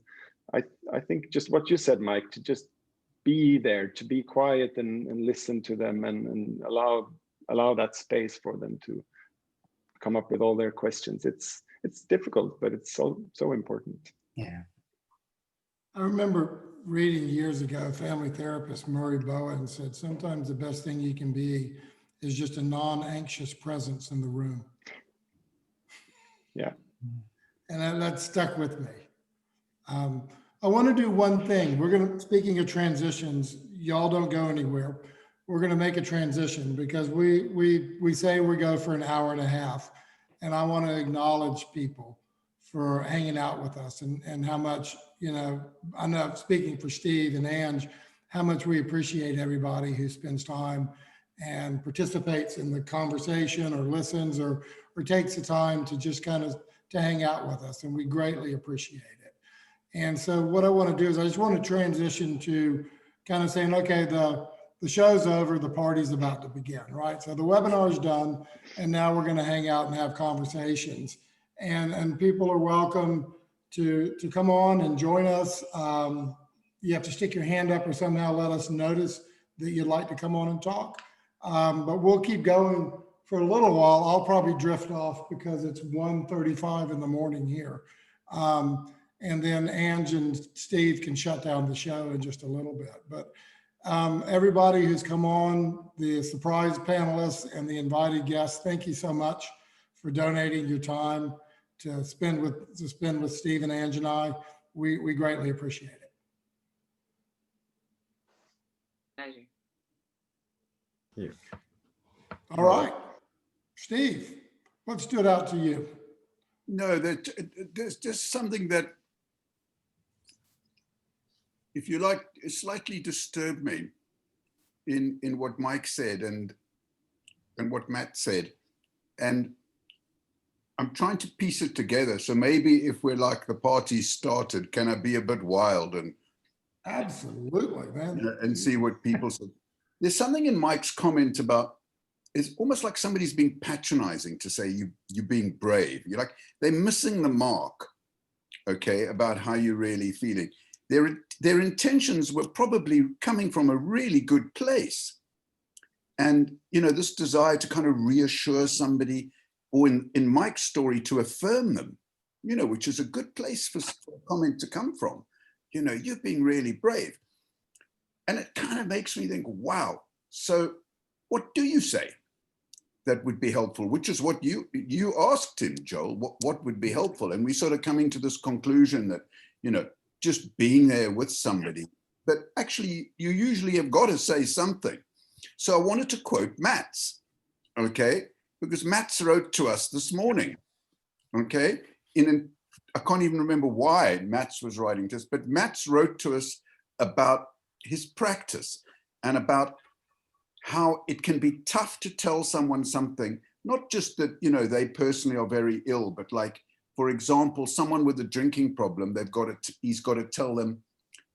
I think just what you said, Mike, to just be there, to be quiet and listen to them, and allow that space for them to come up with all their questions. It's difficult, but it's so important. Yeah. I remember reading years ago, family therapist Murray Bowen said, sometimes the best thing you can be is just a non-anxious presence in the room. Yeah. And that stuck with me. I want to do one thing. Speaking of transitions, y'all don't go anywhere. We're going to make a transition because we say we go for an hour and a half. And I want to acknowledge people for hanging out with us and how much, I know, speaking for Steve and Angie, how much we appreciate everybody who spends time and participates in the conversation or listens or takes the time to just kind of to hang out with us. And we greatly appreciate it. And so what I want to do is I just want to transition to kind of saying, okay, the show's over, the party's about to begin, right? So the webinar's done, and now we're going to hang out and have conversations. And people are welcome to come on and join us. You have to stick your hand up or somehow let us notice that you'd like to come on and talk. But we'll keep going for a little while. I'll probably drift off because it's 1:35 in the morning here. And then Angie and Steve can shut down the show in just a little bit. But everybody who's come on, the surprise panelists and the invited guests, thank you so much for donating your time to spend with Steve and Angie and I. We greatly appreciate it. Pleasure. Yeah. All right, Steve, what stood out to you? No, there's just something that, if you like, it slightly disturbed me in what Mike said and what Matt said. And I'm trying to piece it together. So maybe if we're like the party started, can I be a bit wild and absolutely, man, and see what people said. There's something in Mike's comment about, it's almost like somebody's being patronizing to say you're being brave. You're like, they're missing the mark, okay, about how you're really feeling. Their intentions were probably coming from a really good place. And, this desire to kind of reassure somebody, or in Mike's story, to affirm them, which is a good place for a comment to come from. You're being really brave. And it kind of makes me think, wow, so what do you say that would be helpful? Which is what you asked him, Joel, what would be helpful? And we sort of coming to this conclusion that, just being there with somebody, but actually you usually have got to say something. So I wanted to quote Mats, okay? Because Mats wrote to us this morning, okay? I can't even remember why Mats was writing to us, but Mats wrote to us about his practice and about how it can be tough to tell someone something, not just that, they personally are very ill, but like, for example, someone with a drinking problem, he's got to tell them,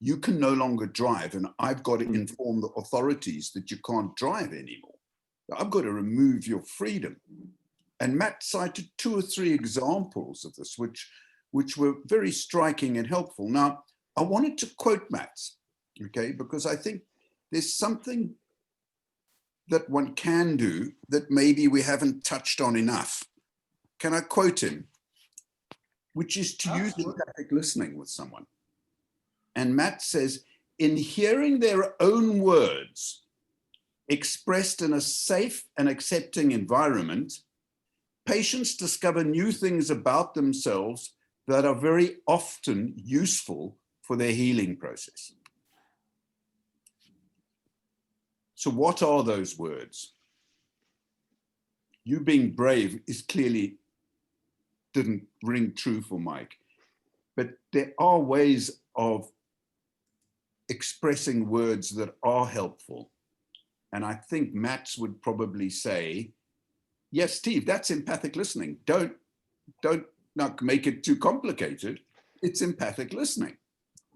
you can no longer drive, and I've got to inform the authorities that you can't drive anymore. I've got to remove your freedom. And Matt cited 2 or 3 examples of this, which were very striking and helpful. Now, I wanted to quote Matt, okay, because I think there's something that one can do that maybe we haven't touched on enough. Can I quote him? Which is to use empathic listening with someone. And Matt says, in hearing their own words expressed in a safe and accepting environment, patients discover new things about themselves that are very often useful for their healing process. So what are those words? You being brave is clearly didn't ring true for Mike, but there are ways of expressing words that are helpful. And I think Matt would probably say, yes, Steve, that's empathic listening. Don't not make it too complicated. It's empathic listening.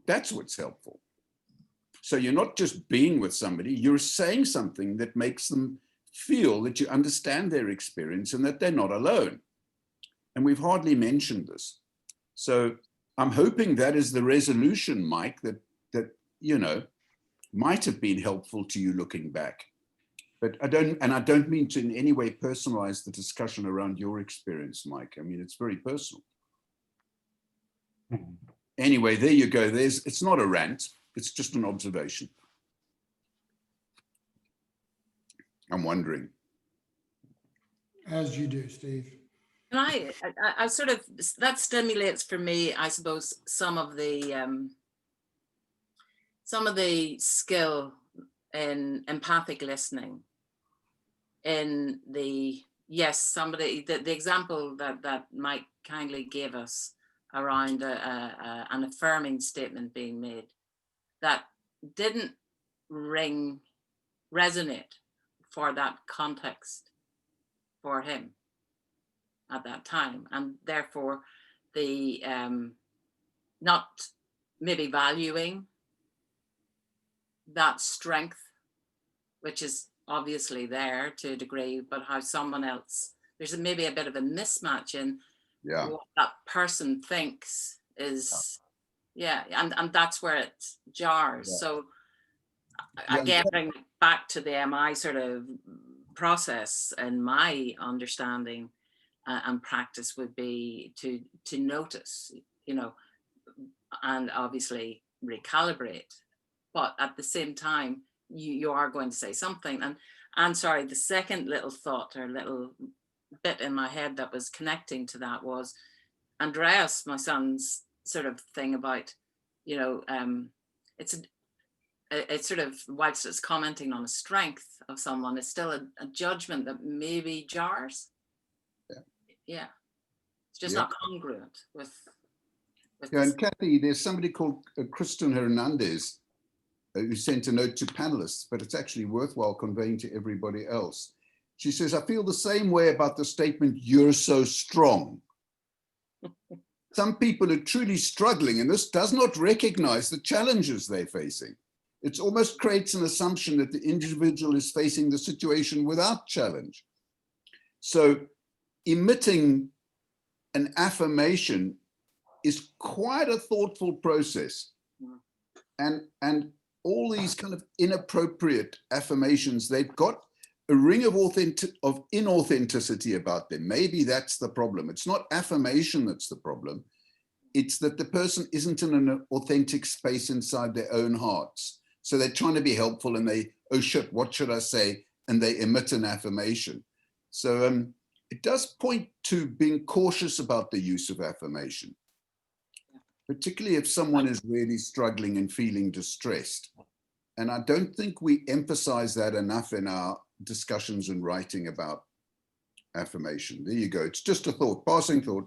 That's what's helpful. So you're not just being with somebody, you're saying something that makes them feel that you understand their experience and that they're not alone. And we've hardly mentioned this. So I'm hoping that is the resolution, Mike, that might have been helpful to you looking back. But I don't mean to in any way personalize the discussion around your experience, Mike. I mean, it's very personal. Anyway, there you go. It's not a rant. It's just an observation. I'm wondering. As you do, Steve. And I sort of, that stimulates for me, I suppose, some of the skill in empathic listening. In the, yes, somebody, the example that Mike kindly gave us around an affirming statement being made that didn't resonate for that context for him at that time, and therefore the not maybe valuing that strength, which is obviously there to a degree, but how someone else, there's maybe a bit of a mismatch in what that person thinks is, and that's where it jars. So again, bring it back to the MI sort of process, and my understanding and practice would be to notice, you know, and obviously recalibrate, but at the same time you are going to say something. And sorry, the second little thought or little bit in my head that was connecting to that was Andreas, my son's sort of thing about, you know, it's sort of, whilst it's commenting on a strength of someone, it's still a judgment that maybe jars. Yeah, it's just not congruent with and Kathy, there's somebody called Kristen Hernandez who sent a note to panelists, but it's actually worthwhile conveying to everybody else. She says, I feel the same way about the statement, "You're so strong." Some people are truly struggling, and this does not recognize the challenges they're facing. It almost creates an assumption that the individual is facing the situation without challenge. So emitting an affirmation is quite a thoughtful process. And all these kind of inappropriate affirmations, they've got a ring of inauthenticity about them. Maybe that's the problem. It's not affirmation that's the problem. It's that the person isn't in an authentic space inside their own hearts. So they're trying to be helpful and they, oh shit, what should I say? And they emit an affirmation. So it does point to being cautious about the use of affirmation, particularly if someone is really struggling and feeling distressed. And I don't think we emphasize that enough in our discussions and writing about affirmation. There you go. It's just a thought, passing thought.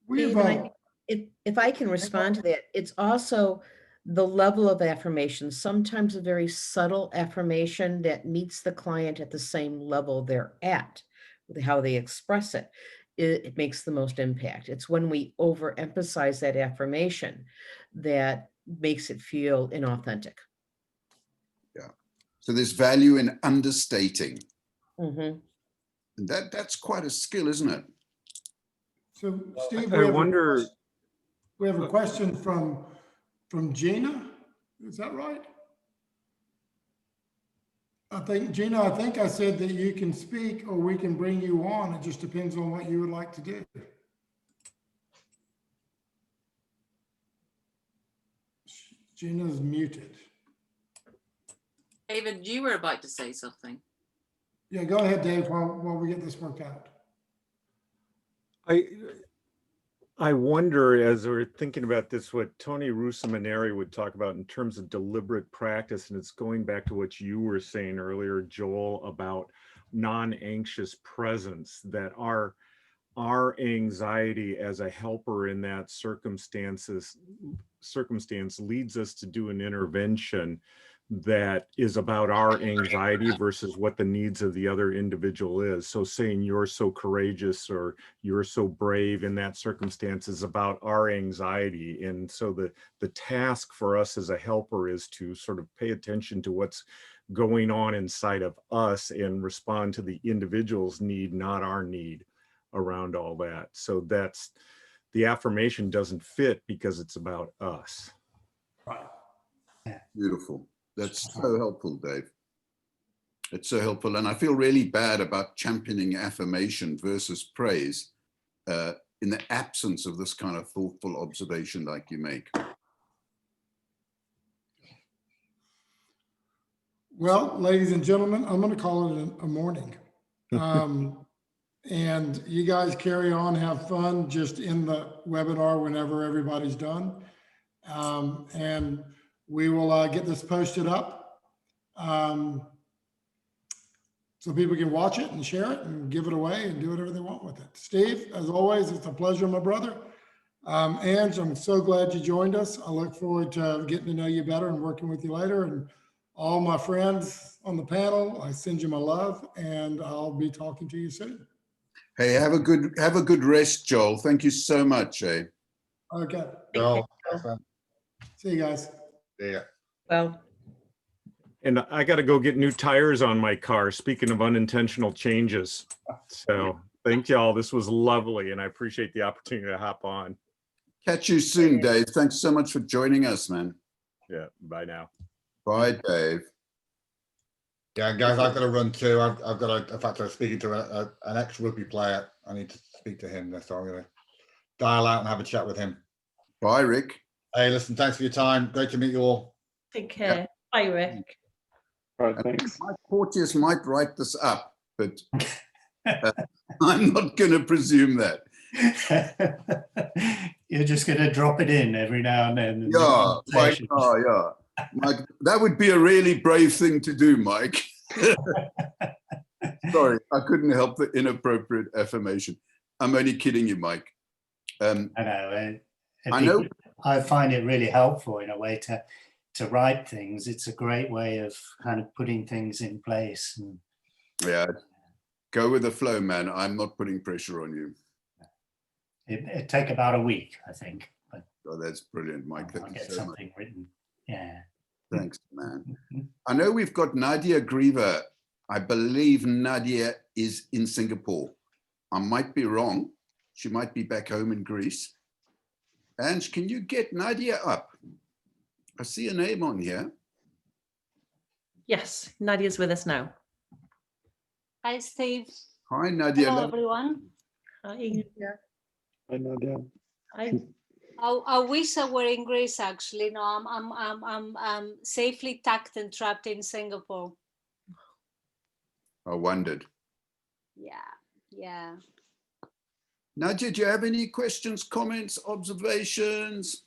If I can respond to that, it's also the level of affirmation, sometimes a very subtle affirmation that meets the client at the same level they're at, with how they express it. It makes the most impact. It's when we overemphasize that affirmation that makes it feel inauthentic. Yeah. So there's value in understating. Mm-hmm. And that's quite a skill, isn't it? So Steve, I wonder. We have a question from Gina. Is that right? I think, Gina, I said that you can speak or we can bring you on. It just depends on what you would like to do. Gina's muted. David, you were about to say something. Yeah, go ahead, Dave, while we get this worked out. I wonder, as we're thinking about this, what Tony Rusamaneri would talk about in terms of deliberate practice, and it's going back to what you were saying earlier, Joel, about non-anxious presence, that our anxiety as a helper in that circumstance leads us to do an intervention that is about our anxiety versus what the needs of the other individual is. So saying you're so courageous or you're so brave in that circumstance is about our anxiety. And so the task for us as a helper is to sort of pay attention to what's going on inside of us and respond to the individual's need, not our need around all that. So that's, the affirmation doesn't fit because it's about us. Right. Beautiful. That's so helpful, Dave. It's so helpful. And I feel really bad about championing affirmation versus praise in the absence of this kind of thoughtful observation like you make. Well, ladies and gentlemen, I'm going to call it a morning. And you guys carry on, have fun just in the webinar whenever everybody's done. And we will get this posted up so people can watch it and share it and give it away and do whatever they want with it. Steve, as always, it's a pleasure, my brother. Ange, I'm so glad you joined us. I look forward to getting to know you better and working with you later. And all my friends on the panel, I send you my love, and I'll be talking to you soon. Hey, have a good rest, Joel. Thank you so much, eh? Okay. Joel, See you guys. yeah. Well, And I got to go get new tires on my car. Speaking of unintentional changes. So thank y'all. This was lovely. And I appreciate the opportunity to hop on. Catch you soon, Dave. Thanks so much for joining us, man. Yeah. Bye now. Bye, Dave. Yeah, guys, I've got to run too. I've got to, in fact, I'm speaking to an ex-rugby player. I need to speak to him, so I'm going to dial out and have a chat with him. Bye, Rick. Hey, listen, thanks for your time. Great to meet you all. Take care. Bye, Rick. All right, thanks. Mike Porteous might write this up, but I'm not going to presume that. You're just going to drop it in every now and then. Yeah, Mike, yeah. Mike, that would be a really brave thing to do, Mike. Sorry, I couldn't help the inappropriate affirmation. I'm only kidding you, Mike. I know. I find it really helpful in a way to write things. It's a great way of kind of putting things in place. And, yeah, go with the flow, man. I'm not putting pressure on you. It'd take about a week, I think. But oh, that's brilliant, Mike. I'll get something written. Yeah. Thanks, man. I know we've got Nadia Griever. I believe Nadia is in Singapore. I might be wrong. She might be back home in Greece. Ange, can you get Nadia up? I see a name on here. Yes, Nadia's with us now. Hi, Steve. Hi, Nadia. Hello, everyone. Hi. I know, yeah. Hi. I wish I were in Greece. Actually, no, I'm safely tucked and trapped in Singapore. I wondered. Yeah. Nadia, do you have any questions, comments, observations?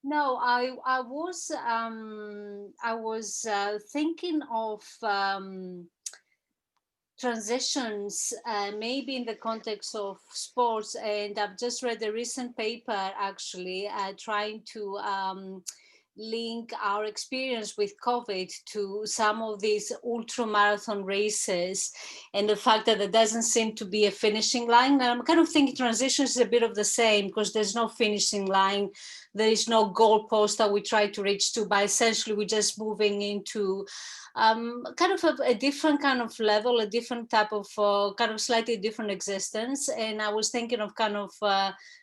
No, I was thinking of transitions, maybe in the context of sports, and I've just read a recent paper actually trying to link our experience with COVID to some of these ultra marathon races and the fact that there doesn't seem to be a finishing line. And I'm kind of thinking transitions is a bit of the same because there's no finishing line. There is no goalpost that we try to reach to, but essentially we're just moving into kind of a different kind of level, a different type of kind of slightly different existence. And I was thinking of kind of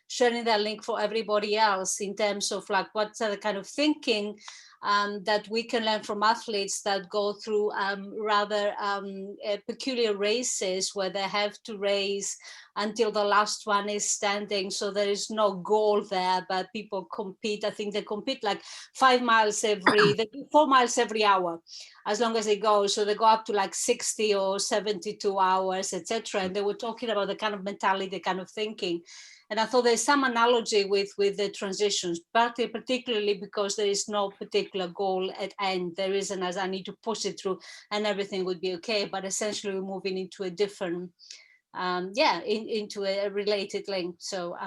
sharing that link for everybody else in terms of like what's the kind of thinking that we can learn from athletes that go through rather peculiar races where they have to race until the last one is standing. So there is no goal there, but people compete. I think they compete like 4 miles every hour, as long as they go. So they go up to like 60 or 72 hours, etc. And they were talking about the kind of mentality, the kind of thinking. And I thought there's some analogy with the transitions, particularly because there is no particular goal at end. There isn't, as I need to push it through and everything would be okay. But essentially we're moving into a different, into a related link. So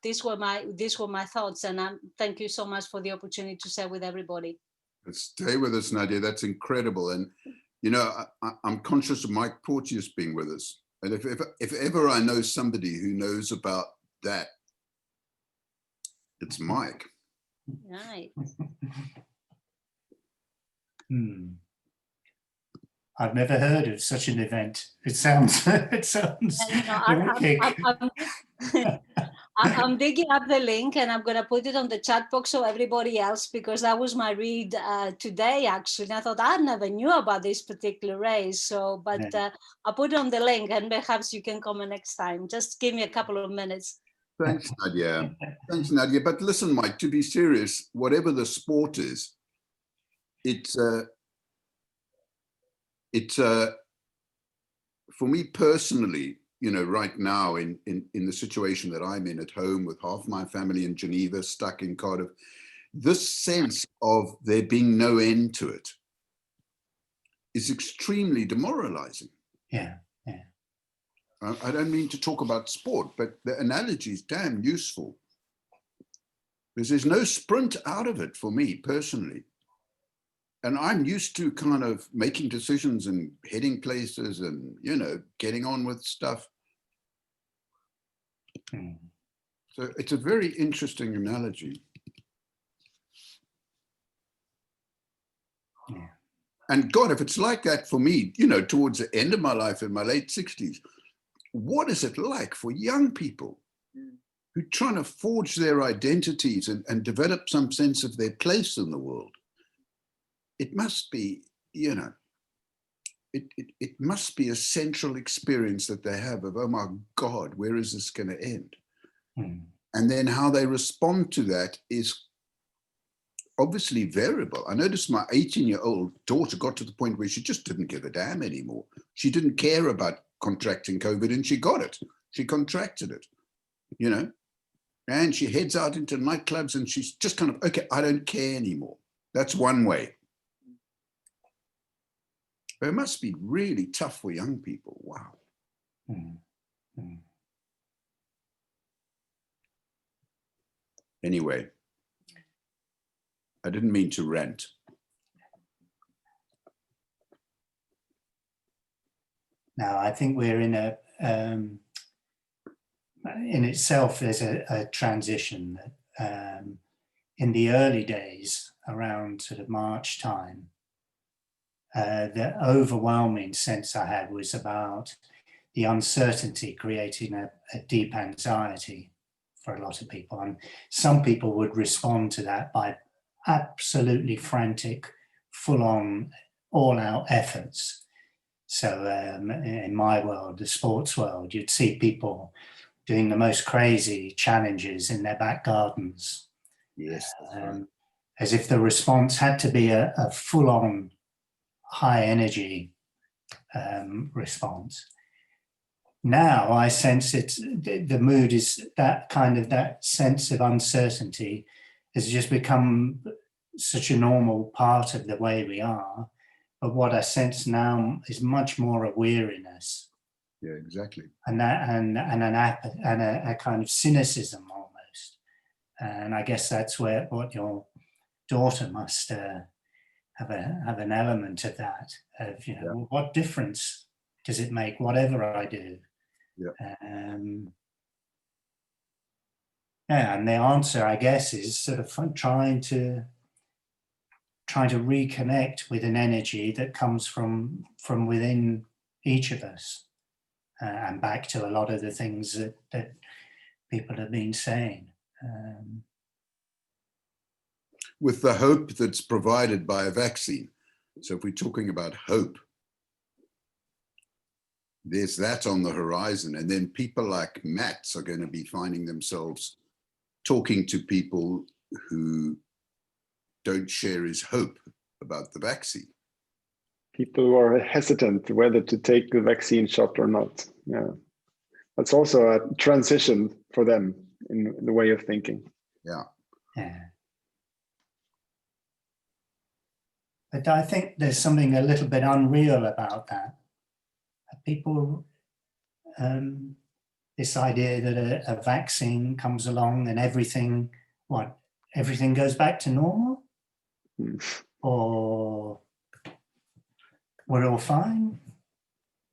these were my thoughts. And thank you so much for the opportunity to share with everybody. Stay with us, Nadia. That's incredible. And, you know, I'm conscious of Mike Porteous being with us. And if ever I know somebody who knows about that, it's Mike. Right. I've never heard of such an event. It sounds horrific. I'm digging up the link and I'm going to put it on the chat box so everybody else, because that was my read today, actually. And I thought I never knew about this particular race. So, but I'll put it on the link and perhaps you can comment next time. Just give me a couple of minutes. Thanks, Nadia. Thanks, Nadia. But listen, Mike, to be serious, whatever the sport is, it's for me personally, you know, right now in the situation that I'm in at home with half my family in Geneva, stuck in Cardiff, this sense of there being no end to it is extremely demoralizing. Yeah. I don't mean to talk about sport, but the analogy is damn useful. Because there's no sprint out of it for me personally. And I'm used to kind of making decisions and heading places and, you know, getting on with stuff. So it's a very interesting analogy. Yeah. And God, if it's like that for me, you know, towards the end of my life in my late 60s, what is it like for young people who are trying to forge their identities and develop some sense of their place in the world? It must be, you know, it must be a central experience that they have of, oh my God, where is this going to end? And then how they respond to that is obviously variable. I noticed my 18-year-old daughter got to the point where she just didn't give a damn anymore. She didn't care about contracting COVID and she got it. She contracted it, you know, and she heads out into nightclubs and she's just kind of, okay, I don't care anymore. That's one way. But it must be really tough for young people. Wow. Anyway, I didn't mean to rant. No, I think we're in a, in itself, there's a transition that in the early days, around sort of March time, the overwhelming sense I had was about the uncertainty creating a deep anxiety for a lot of people. And some people would respond to that by absolutely frantic, full-on, all-out efforts. So in my world, the sports world, you'd see people doing the most crazy challenges in their back gardens. Yes. As if the response had to be a full-on, high-energy response. Now I sense the mood is that kind of, that sense of uncertainty has just become such a normal part of the way we are. But what I sense now is much more a weariness. Yeah, exactly. And that and a kind of cynicism almost. And I guess that's what your daughter must have an element of that. Of, you know, what difference does it make, whatever I do? Yeah. Yeah, and the answer, I guess, is sort of trying to reconnect with an energy that comes from within each of us, and back to a lot of the things that people have been saying. With the hope that's provided by a vaccine. So if we're talking about hope, there's that on the horizon. And then people like Matt's are going to be finding themselves talking to people who don't share his hope about the vaccine. People who are hesitant whether to take the vaccine shot or not. Yeah, that's also a transition for them in the way of thinking. Yeah. Yeah. But I think there's something a little bit unreal about that. People, this idea that a vaccine comes along and everything goes back to normal? Or we're all fine?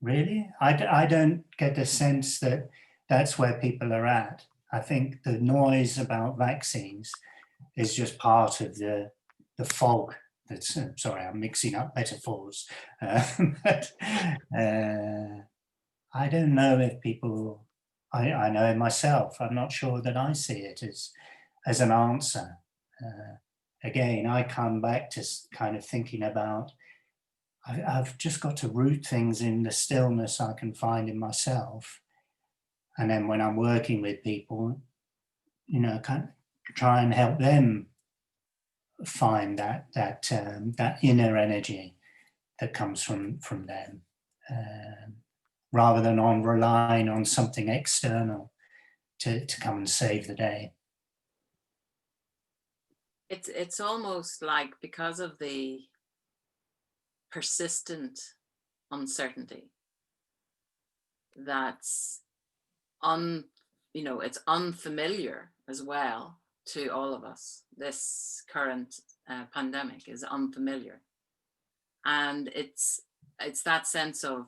Really? I don't get the sense that that's where people are at. I think the noise about vaccines is just part of the fog. That's, sorry, I'm mixing up metaphors. But I don't know if people I know myself, I'm not sure that I see it as an answer. Again, I come back to kind of thinking about, I've just got to root things in the stillness I can find in myself. And then when I'm working with people, you know, kind of try and help them find that inner energy that comes from them, rather than on relying on something external to come and save the day. It's almost like, because of the persistent uncertainty that's it's unfamiliar as well to all of us. This current pandemic is unfamiliar, and it's that sense of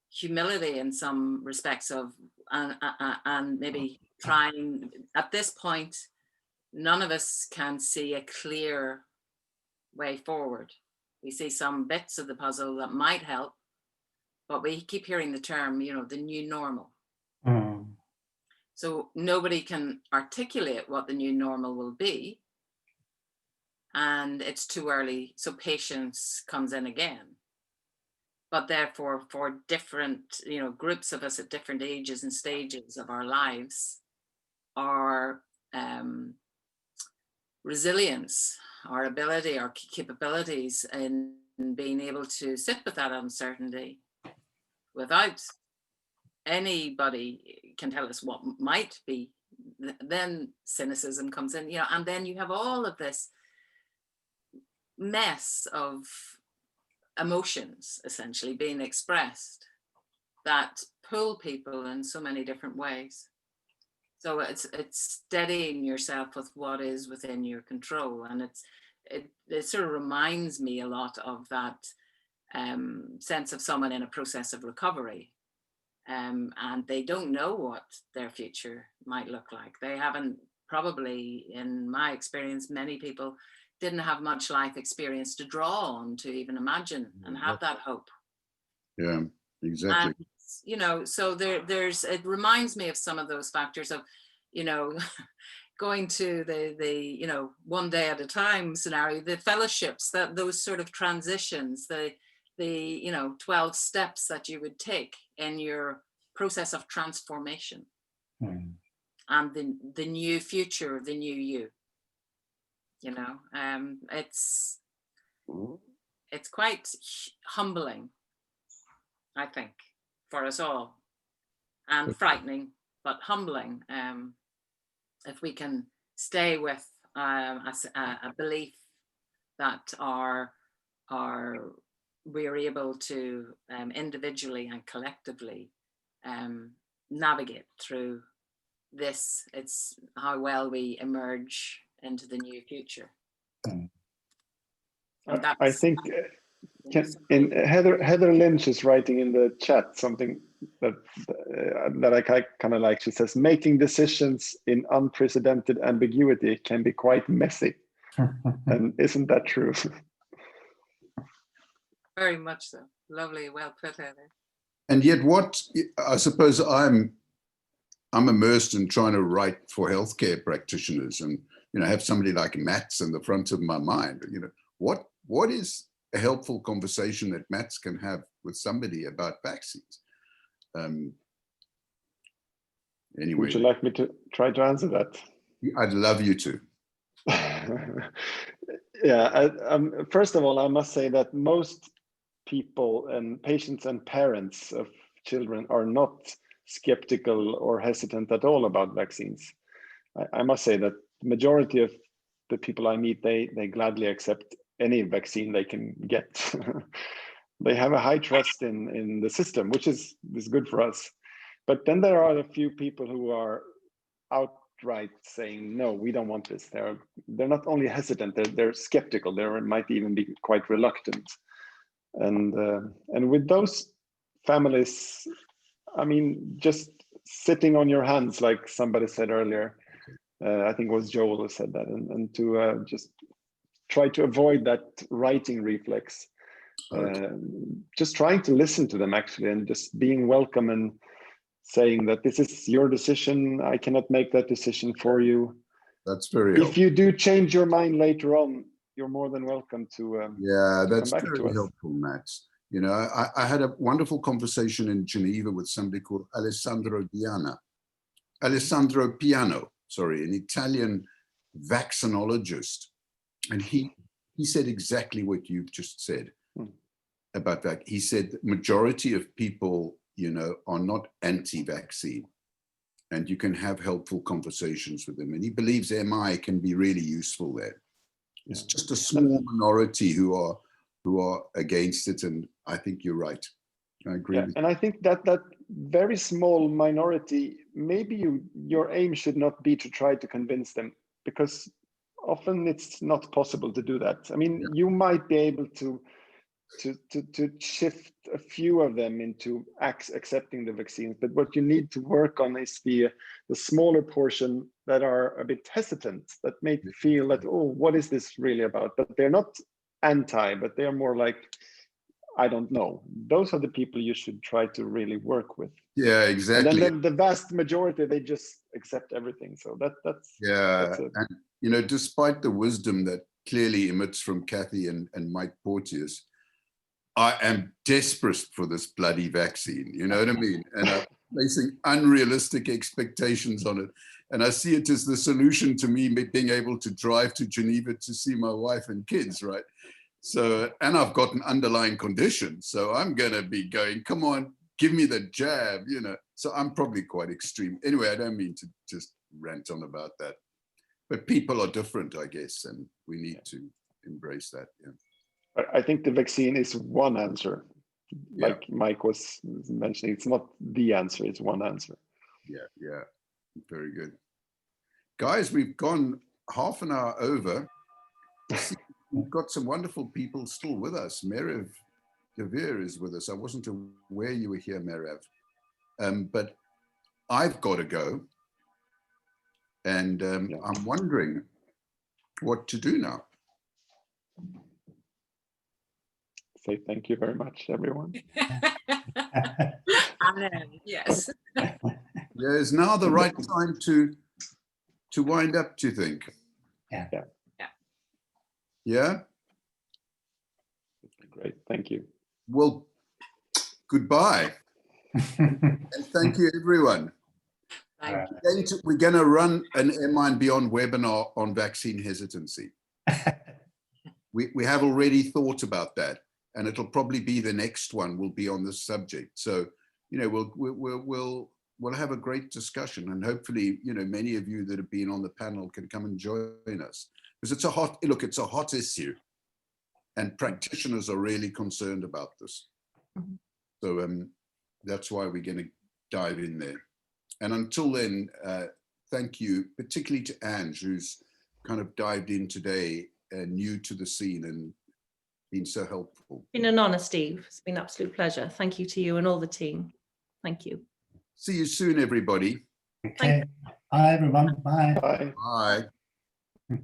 humility in some respects of and maybe trying. At this point, none of us can see a clear way forward. We see some bits of the puzzle that might help, but we keep hearing the term, the new normal. Mm. So nobody can articulate what the new normal will be, and it's too early. So patience comes in again. But therefore, for different, groups of us at different ages and stages of our lives, our resilience, our ability, our capabilities in being able to sit with that uncertainty without anybody can tell us what might be, then cynicism comes in, and then you have all of this mess of emotions essentially being expressed that pull people in so many different ways. So it's steadying yourself with what is within your control, and it sort of reminds me a lot of that sense of someone in a process of recovery, and they don't know what their future might look like. They haven't, probably in my experience, many people didn't have much life experience to draw on to even imagine and have that hope. Yeah, exactly. And, so it reminds me of some of those factors of, going to the one day at a time scenario, the fellowships, that those sort of transitions, the 12 steps that you would take in your process of transformation, and the new future, the new you. It's quite humbling, I think, for us all, and frightening, but humbling, if we can stay with a belief that we're able to individually and collectively navigate through this. It's how well we emerge into the new future. I think Heather Lynch is writing in the chat something that I kind of like. She says, making decisions in unprecedented ambiguity can be quite messy. And isn't that true? Very much so. Lovely, well put, Heather. And yet what, I suppose I'm immersed in trying to write for healthcare practitioners, and have somebody like Matt's in the front of my mind. What is a helpful conversation that Matt's can have with somebody about vaccines? Anyway, would you like me to try to answer that? I'd love you to. Yeah. First of all, I must say that most people and patients and parents of children are not skeptical or hesitant at all about vaccines. I must say that the majority of the people I meet, they gladly accept any vaccine they can get. They have a high trust in the system, which is good for us. But then there are a few people who are outright saying, no, we don't want this. They're not only hesitant, they're skeptical. They might even be quite reluctant. And with those families, I mean, just sitting on your hands, like somebody said earlier, I think it was Joel who said that, and to just try to avoid that writing reflex. Just trying to listen to them actually, and just being welcome and saying that this is your decision. I cannot make that decision for you. That's very If helpful. you do change your mind later on, you're more than welcome to Yeah, to that's come back to very us. helpful, Max. You know, I had a wonderful conversation in Geneva with somebody called Alessandro Piano, sorry, an Italian vaccinologist. And he said exactly what you've just said about that. He said the majority of people, you know, are not anti-vaccine, and you can have helpful conversations with them. And he believes MI can be really useful there. It's just a small minority who are against it, and I think you're right. I agree. Yeah, and I think that very small minority, maybe your aim should not be to try to convince them, because often it's not possible to do that. I mean, you might be able to shift a few of them into accepting the vaccines, but what you need to work on is the smaller portion that are a bit hesitant, that may feel that, oh, what is this really about? But they're not anti, but they're more like, I don't know. Those are the people you should try to really work with. Yeah, exactly. And then the vast majority, they just accept everything. So that's and you know, despite the wisdom that clearly emits from Kathy and Mike Porteous, I am desperate for this bloody vaccine. You know what I mean? And I'm placing unrealistic expectations on it. And I see it as the solution to me being able to drive to Geneva to see my wife and kids, right? So, and I've got an underlying condition. So I'm going to be going, come on, give me the jab, you know. So I'm probably quite extreme. Anyway, I don't mean to just rant on about that. But people are different, I guess, and we need to embrace that. Yeah. I think the vaccine is one answer. Like Mike was mentioning, it's not the answer, it's one answer. Yeah, very good. Guys, we've gone half an hour over. We've got some wonderful people still with us. Merev Devere is with us. I wasn't aware you were here, Merev. But I've got to go. And I'm wondering what to do now. Say thank you very much, everyone. Yes. Yeah, is now the right time to wind up, do you think? Yeah? Great, thank you. Well, goodbye. And thank you, everyone. Thank you. We're going to run an MI and Beyond webinar on vaccine hesitancy. We have already thought about that, and it'll probably be the next one will be on this subject. So, you know, we'll have a great discussion, and hopefully, you know, many of you that have been on the panel can come and join us, because it's a hot issue, and practitioners are really concerned about this. So that's why we're going to dive in there. And until then, thank you, particularly to Angie, who's kind of dived in today, new to the scene and been so helpful. It's been an honor, Steve. It's been an absolute pleasure. Thank you to you and all the team. Thank you. See you soon, everybody. Okay. Bye, everyone. Bye. Bye. Bye.